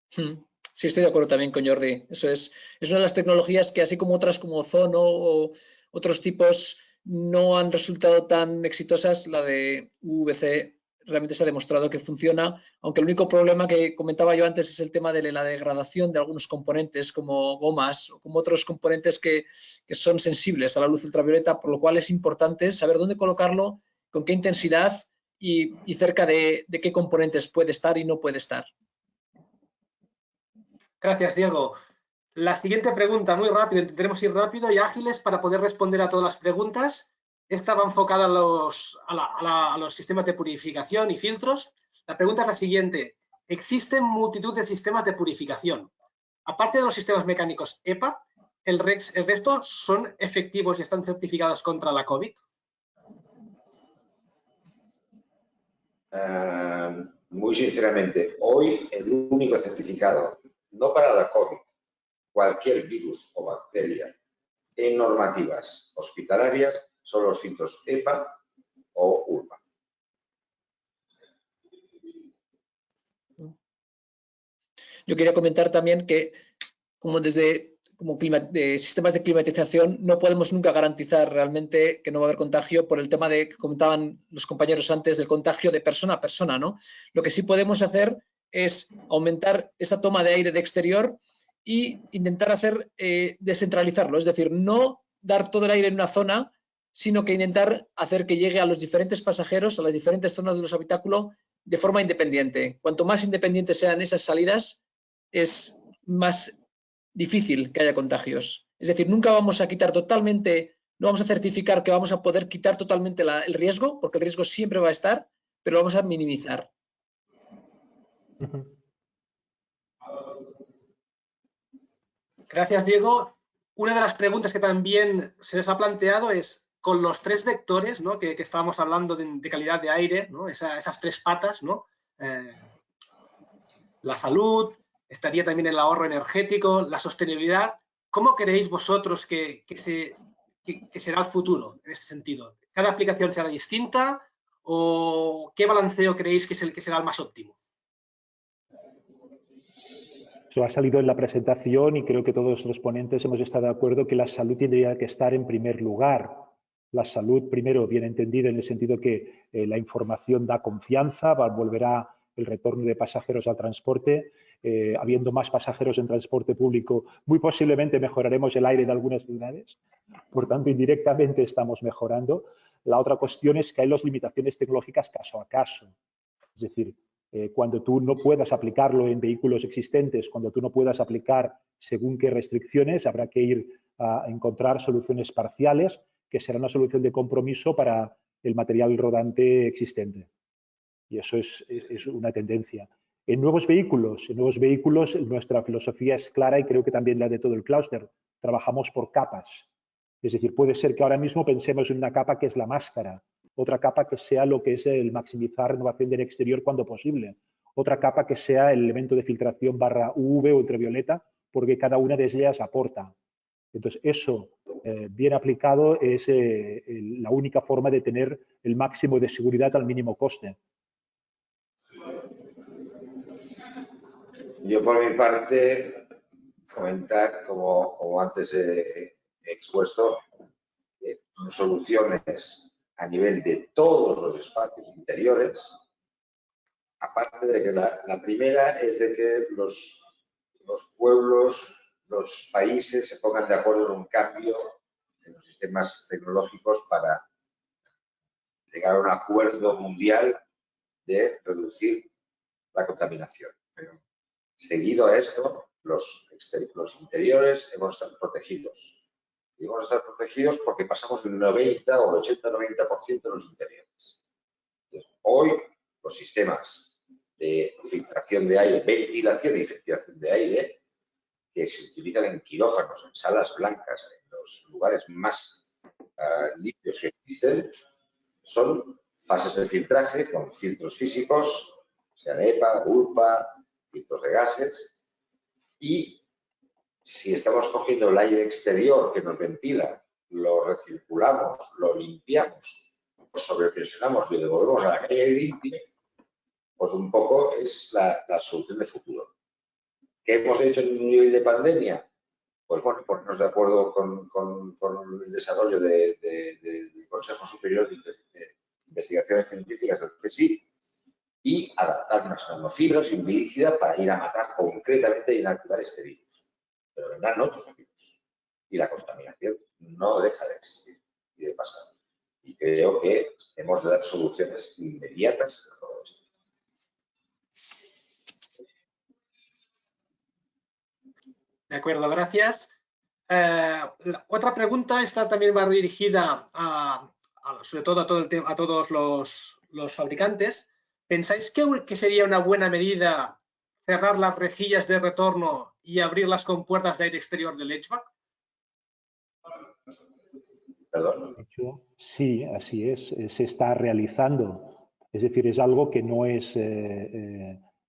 Sí, estoy de acuerdo también con Jordi. Eso es una de las tecnologías que, así como otras como Ozono o otros tipos, no han resultado tan exitosas. La de UVC realmente se ha demostrado que funciona, aunque el único problema que comentaba yo antes es el tema de la degradación de algunos componentes como gomas o como otros componentes que son sensibles a la luz ultravioleta, por lo cual es importante saber dónde colocarlo, con qué intensidad y cerca de qué componentes puede estar y no puede estar. Gracias, Diego. La siguiente pregunta, muy rápido, intentaremos ir rápido y ágiles para poder responder a todas las preguntas. Esta va enfocada a los sistemas de purificación y filtros. La pregunta es la siguiente. Existen multitud de sistemas de purificación. Aparte de los sistemas mecánicos EPA, ¿el resto son efectivos y están certificados contra la COVID? Muy sinceramente, hoy el único certificado, no para la COVID, cualquier virus o bacteria en normativas hospitalarias son los filtros EPA o ULPA. Yo quería comentar también que como de sistemas de climatización no podemos nunca garantizar realmente que no va a haber contagio por el tema de que comentaban los compañeros antes del contagio de persona a persona, ¿no? Lo que sí podemos hacer es aumentar esa toma de aire de exterior e intentar hacer descentralizarlo, es decir, no dar todo el aire en una zona, sino que intentar hacer que llegue a los diferentes pasajeros, a las diferentes zonas de los habitáculos de forma independiente. Cuanto más independientes sean esas salidas, es más difícil que haya contagios. Es decir, nunca vamos a quitar totalmente, no vamos a certificar que vamos a poder quitar totalmente el riesgo, porque el riesgo siempre va a estar, pero lo vamos a minimizar. Gracias, Diego. Una de las preguntas que también se les ha planteado es, con los tres vectores, ¿no?, que estábamos hablando de calidad de aire, ¿no?, esas tres patas, ¿no?, la salud, estaría también el ahorro energético, la sostenibilidad. ¿Cómo creéis vosotros que será el futuro en este sentido? ¿Cada aplicación será distinta o qué balanceo creéis que es el que será el más óptimo? Eso ha salido en la presentación y creo que todos los ponentes hemos estado de acuerdo que la salud tendría que estar en primer lugar. La salud, primero, bien entendida en el sentido que la información da confianza, volverá el retorno de pasajeros al transporte. Habiendo más pasajeros en transporte público, muy posiblemente mejoraremos el aire de algunas ciudades. Por tanto, indirectamente estamos mejorando. La otra cuestión es que hay las limitaciones tecnológicas caso a caso. Es decir, cuando tú no puedas aplicarlo en vehículos existentes, cuando tú no puedas aplicar según qué restricciones, habrá que ir a encontrar soluciones parciales que será una solución de compromiso para el material rodante existente. Y eso es una tendencia. En nuevos vehículos nuestra filosofía es clara y creo que también la de todo el clúster. Trabajamos por capas. Es decir, puede ser que ahora mismo pensemos en una capa que es la máscara, otra capa que sea lo que es el maximizar renovación del exterior cuando posible, otra capa que sea el elemento de filtración barra UV o ultravioleta, porque cada una de ellas aporta. Entonces, eso, bien aplicado, es la única forma de tener el máximo de seguridad al mínimo coste. Yo, por mi parte, comentar, como antes he expuesto, soluciones a nivel de todos los espacios interiores, aparte de que la primera es de que los pueblos, los países se pongan de acuerdo en un cambio en los sistemas tecnológicos para llegar a un acuerdo mundial de reducir la contaminación. Pero seguido a esto, los interiores hemos estado protegidos. Y hemos estado protegidos porque pasamos del 90 o el 80-90% de los interiores. Entonces, hoy los sistemas de filtración de aire, ventilación y filtración de aire, que se utilizan en quirófanos, en salas blancas, en los lugares más limpios que existen, son fases de filtraje con filtros físicos, sean EPA, ULPA, filtros de gases, y si estamos cogiendo el aire exterior que nos ventila, lo recirculamos, lo limpiamos, lo sobrepresionamos y lo devolvemos a la calle limpia, pues un poco es la solución de futuro. ¿Qué hemos hecho en un nivel de pandemia? Pues bueno, ponernos de acuerdo con el desarrollo del Consejo Superior de Investigaciones Científicas, del CSIC, y adaptar unas nanofibras y un bilicida para ir a matar concretamente y inactivar este virus. Pero vendrán otros virus. Y la contaminación no deja de existir y de pasar. Y creo que hemos de dar soluciones inmediatas a todo esto. De acuerdo, gracias. Otra pregunta, esta también va dirigida sobre todo a todos los fabricantes. ¿Pensáis que sería una buena medida cerrar las rejillas de retorno y abrir las compuertas de aire exterior del HVAC? Perdón. De hecho, sí, así es. Se está realizando. Es decir, es algo que no es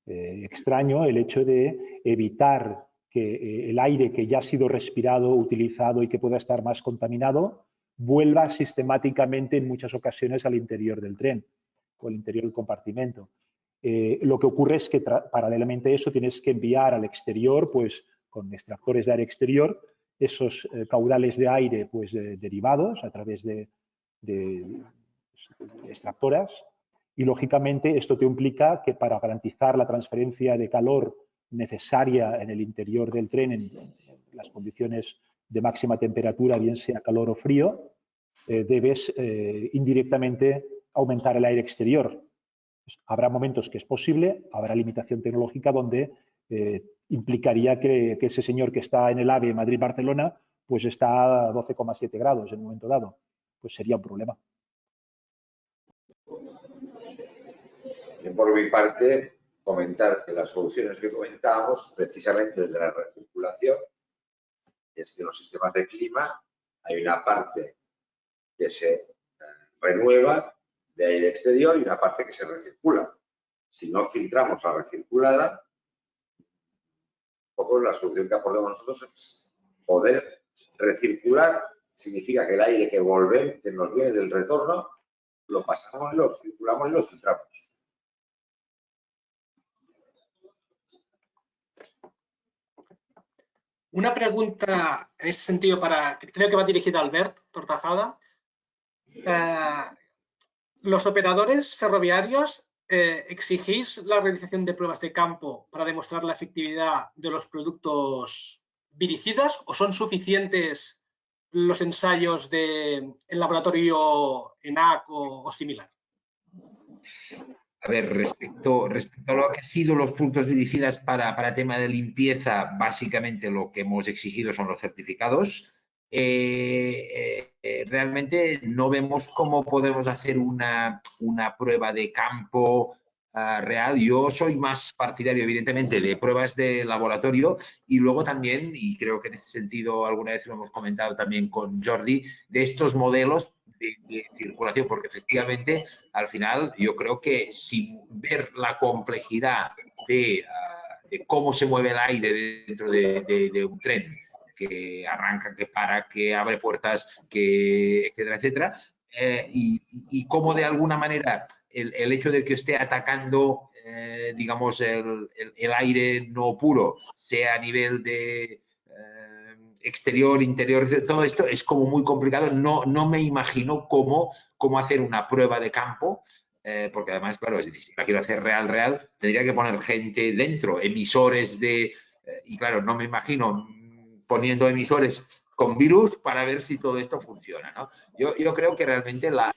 extraño el hecho de evitar que el aire que ya ha sido respirado, utilizado y que pueda estar más contaminado, vuelva sistemáticamente en muchas ocasiones al interior del tren o al interior del compartimento. Lo que ocurre es que paralelamente a eso tienes que enviar al exterior, pues con extractores de aire exterior, esos caudales de aire pues, derivados a través de extractoras, y lógicamente esto te implica que para garantizar la transferencia de calor necesaria en el interior del tren en las condiciones de máxima temperatura, bien sea calor o frío, debes indirectamente aumentar el aire exterior. Pues, habrá momentos que es posible, habrá limitación tecnológica donde implicaría que ese señor que está en el AVE Madrid-Barcelona pues está a 12,7 grados en un momento dado. Pues sería un problema. Por mi parte, comentar que las soluciones que comentábamos, precisamente desde la recirculación, es que en los sistemas de clima hay una parte que se renueva de aire exterior y una parte que se recircula. Si no filtramos la recirculada, un poco la solución que aportamos nosotros es poder recircular. Significa que el aire que nos viene del retorno, lo pasamos, lo circulamos y lo filtramos. Una pregunta en este sentido creo que va dirigida a Albert Tortajada. ¿Los operadores ferroviarios exigís la realización de pruebas de campo para demostrar la efectividad de los productos viricidas o son suficientes los ensayos en laboratorio ENAC o similar? A ver, respecto a lo que han sido los productos viricidas para tema de limpieza, básicamente lo que hemos exigido son los certificados. Realmente no vemos cómo podemos hacer una prueba de campo real. Yo soy más partidario, evidentemente, de pruebas de laboratorio y luego también, y creo que en este sentido alguna vez lo hemos comentado también con Jordi, de estos modelos de circulación, porque efectivamente al final yo creo que sin ver la complejidad de cómo se mueve el aire dentro de un tren, que arranca, que para, que abre puertas, que etcétera, etcétera, y cómo de alguna manera el hecho de que esté atacando, digamos, el aire no puro, sea a nivel de exterior, interior, todo esto es como muy complicado. No me imagino cómo hacer una prueba de campo, porque además, claro, es decir, si la quiero hacer real, tendría que poner gente dentro, emisores y claro, no me imagino poniendo emisores con virus para ver si todo esto funciona, ¿no? Yo creo que realmente la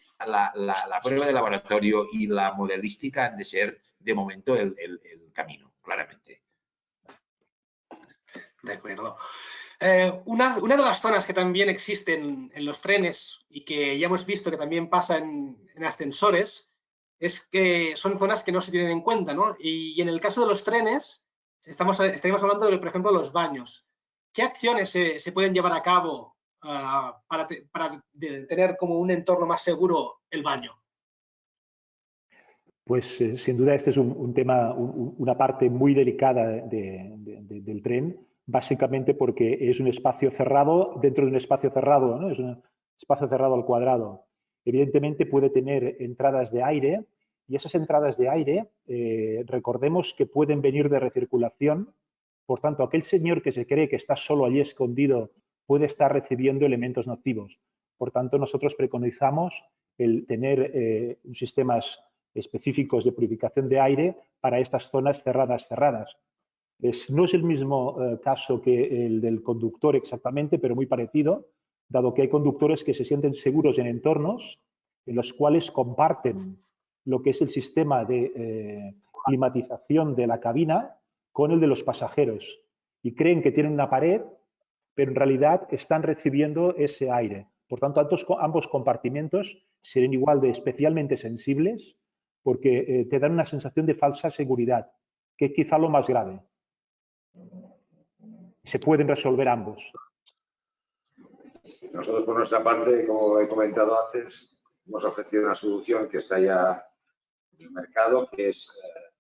prueba de laboratorio y la modelística han de ser, de momento, el camino, claramente. De acuerdo. Una de las zonas que también existen en los trenes y que ya hemos visto que también pasa en ascensores es que son zonas que no se tienen en cuenta, ¿no? Y en el caso de los trenes, estaríamos hablando de, por ejemplo, los baños. ¿Qué acciones se pueden llevar a cabo para tener como un entorno más seguro el baño? Pues sin duda este es un tema, una parte muy delicada del tren, básicamente porque es un espacio cerrado dentro de un espacio cerrado, ¿no? Es un espacio cerrado al cuadrado. Evidentemente puede tener entradas de aire y esas entradas de aire, recordemos que pueden venir de recirculación. Por tanto, aquel señor que se cree que está solo allí escondido puede estar recibiendo elementos nocivos. Por tanto, nosotros preconizamos el tener sistemas específicos de purificación de aire para estas zonas cerradas. No es el mismo caso que el del conductor exactamente, pero muy parecido, dado que hay conductores que se sienten seguros en entornos en los cuales comparten lo que es el sistema de climatización de la cabina con el de los pasajeros y creen que tienen una pared, pero en realidad están recibiendo ese aire. Por tanto, ambos compartimentos serán igual de especialmente sensibles porque te dan una sensación de falsa seguridad, que es quizá lo más grave. Se pueden resolver ambos. Nosotros, por nuestra parte, como he comentado antes, hemos ofrecido una solución que está ya en el mercado, que es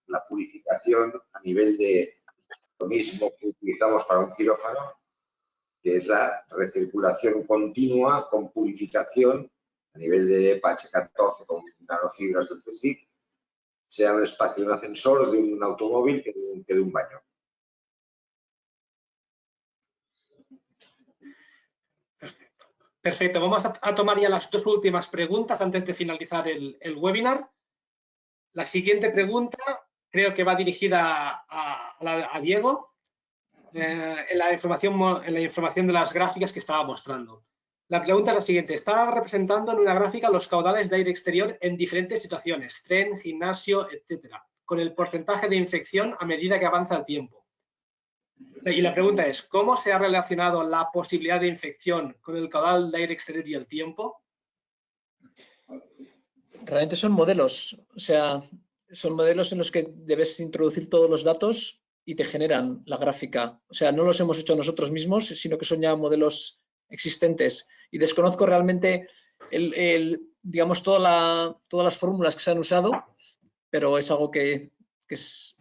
la purificación a nivel de lo mismo que utilizamos para un quirófano, que es la recirculación continua con purificación a nivel de PH14 con nanofibras del CSIC, sea un espacio de un ascensor, de un automóvil que de un baño. Perfecto. Vamos a tomar ya las dos últimas preguntas antes de finalizar el webinar. La siguiente pregunta creo que va dirigida a Diego en la información de las gráficas que estaba mostrando. La pregunta es la siguiente. Está representando en una gráfica los caudales de aire exterior en diferentes situaciones, tren, gimnasio, etcétera, con el porcentaje de infección a medida que avanza el tiempo. Y la pregunta es, ¿cómo se ha relacionado la posibilidad de infección con el caudal de aire exterior y el tiempo? Realmente son modelos, o sea, son modelos en los que debes introducir todos los datos y te generan la gráfica. O sea, no los hemos hecho nosotros mismos, sino que son ya modelos existentes. Y desconozco realmente digamos, todas las fórmulas que se han usado, pero es algo que es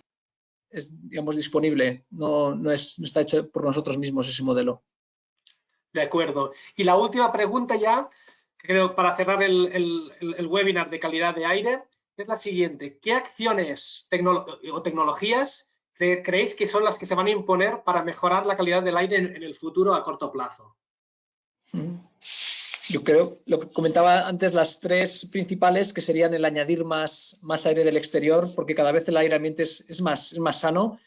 digamos, disponible. No está hecho por nosotros mismos ese modelo. De acuerdo. Y la última pregunta ya, creo, para cerrar el webinar de calidad de aire, es la siguiente. ¿Qué acciones o tecnologías creéis que son las que se van a imponer para mejorar la calidad del aire en el futuro a corto plazo? Yo creo, lo que comentaba antes, las tres principales, que serían el añadir más aire del exterior, porque cada vez el aire ambiente es más sano.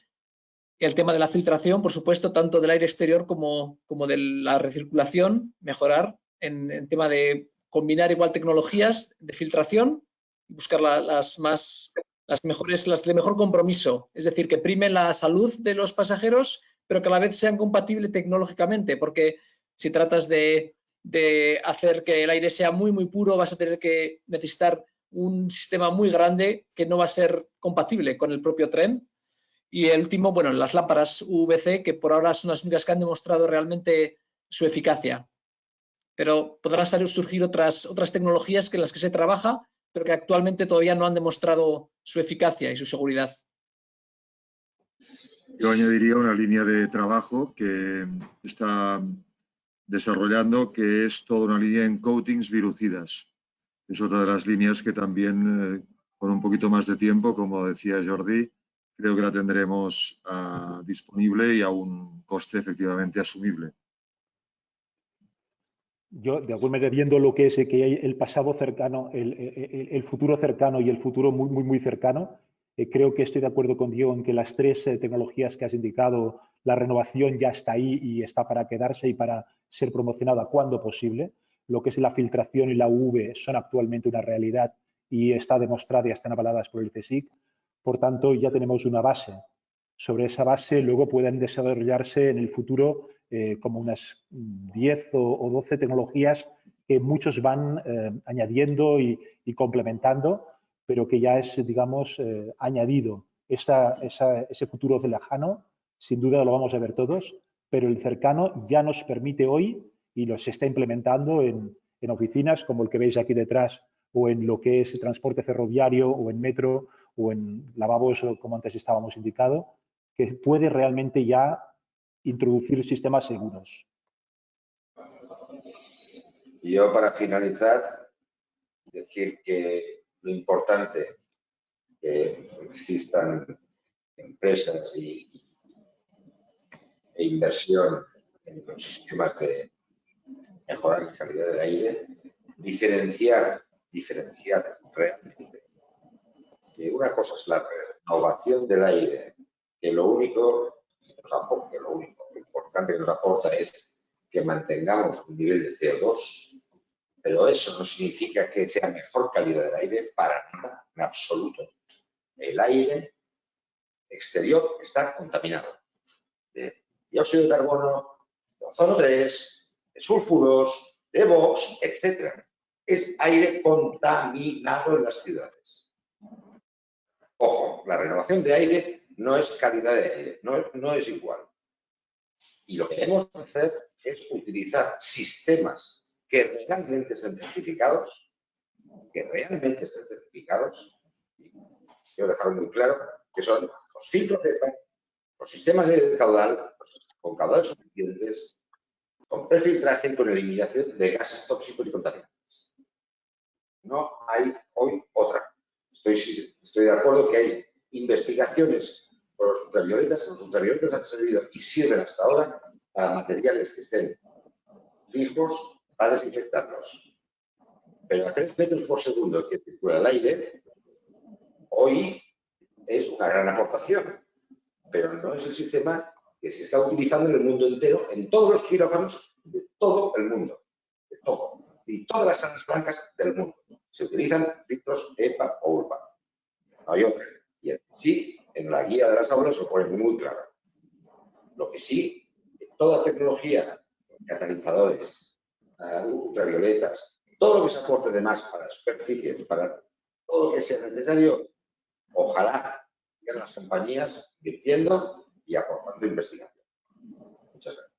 El tema de la filtración, por supuesto, tanto del aire exterior como de la recirculación, mejorar en tema de combinar igual tecnologías de filtración y buscar las mejores, las de mejor compromiso. Es decir, que primen la salud de los pasajeros, pero que a la vez sean compatibles tecnológicamente, porque si tratas de hacer que el aire sea muy puro, vas a tener que necesitar un sistema muy grande que no va a ser compatible con el propio tren. Y el último, bueno, las lámparas UVC, que por ahora son las únicas que han demostrado realmente su eficacia. Pero podrán surgir otras tecnologías en las que se trabaja, pero que actualmente todavía no han demostrado su eficacia y su seguridad. Yo añadiría una línea de trabajo que está desarrollando, que es toda una línea en coatings virucidas. Es otra de las líneas que también, con un poquito más de tiempo, como decía Jordi, creo que la tendremos disponible y a un coste efectivamente asumible. Yo, de alguna manera, viendo lo que es que hay el pasado cercano, el futuro cercano y el futuro muy cercano, creo que estoy de acuerdo con Diego en que las tres tecnologías que has indicado, la renovación ya está ahí y está para quedarse y para ser promocionada cuando posible. Lo que es la filtración y la UV son actualmente una realidad y está demostrada y están avaladas por el CSIC. Por tanto, ya tenemos una base. Sobre esa base luego pueden desarrollarse en el futuro como unas 10 o 12 tecnologías que muchos van añadiendo y complementando, pero que ya es, digamos, añadido. Ese futuro de lejano, sin duda lo vamos a ver todos, pero el cercano ya nos permite hoy, y se está implementando en oficinas como el que veis aquí detrás, o en lo que es transporte ferroviario, o en metro, o en lavabos, como antes estábamos indicado, que puede realmente ya introducir sistemas seguros. Yo, para finalizar, decir que lo importante que existan empresas e inversión en los sistemas de mejorar la calidad del aire, diferenciar realmente que una cosa es la renovación del aire, que lo importante que nos aporta es que mantengamos un nivel de CO2, pero eso no significa que sea mejor calidad del aire para nada, en absoluto. El aire exterior está contaminado de dióxido de carbono, de ozono 3, de sulfuros, de VOx, etc. Es aire contaminado en las ciudades. Ojo, la renovación de aire no es calidad de aire, no es igual. Y lo que debemos hacer es utilizar sistemas que realmente estén certificados, quiero dejarlo muy claro, que son los filtros EPA, los sistemas de caudal, con caudales suficientes, con prefiltraje y con eliminación de gases tóxicos y contaminantes. No hay hoy otra. Estoy de acuerdo que hay investigaciones por los ultravioletas. Los ultravioletas han servido y sirven hasta ahora para materiales que estén fijos para desinfectarlos. Pero a 3 metros por segundo que circula el aire, hoy es una gran aportación, pero no es el sistema que se está utilizando en el mundo entero, en todos los quirófanos de todo el mundo, de todo, y todas las salas blancas del mundo. Se utilizan filtros EPA o URPA. No hay otra. Y sí, en la guía de las aulas lo pone muy claro. Lo que sí, toda tecnología, catalizadores, ultravioletas, todo lo que se aporte de más para superficies, para todo lo que sea necesario, ojalá que las compañías invirtiendo y aportando investigación. Muchas gracias.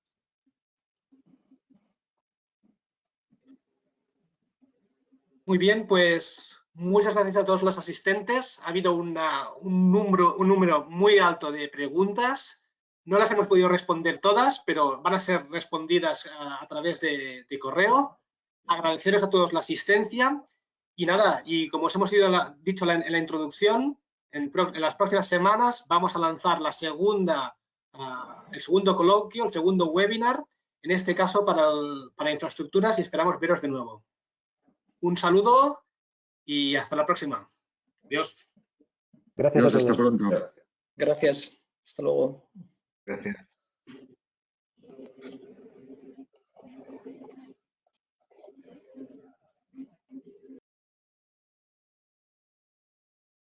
Muy bien, pues muchas gracias a todos los asistentes. Ha habido un número muy alto de preguntas. No las hemos podido responder todas, pero van a ser respondidas a través de correo. Agradeceros a todos la asistencia. Y nada, y como os hemos dicho en la introducción, en las próximas semanas vamos a lanzar el segundo coloquio, el segundo webinar, en este caso para infraestructuras, y esperamos veros de nuevo. Un saludo y hasta la próxima. Adiós. Gracias a todos. Hasta pronto. Gracias. Hasta luego. Gracias.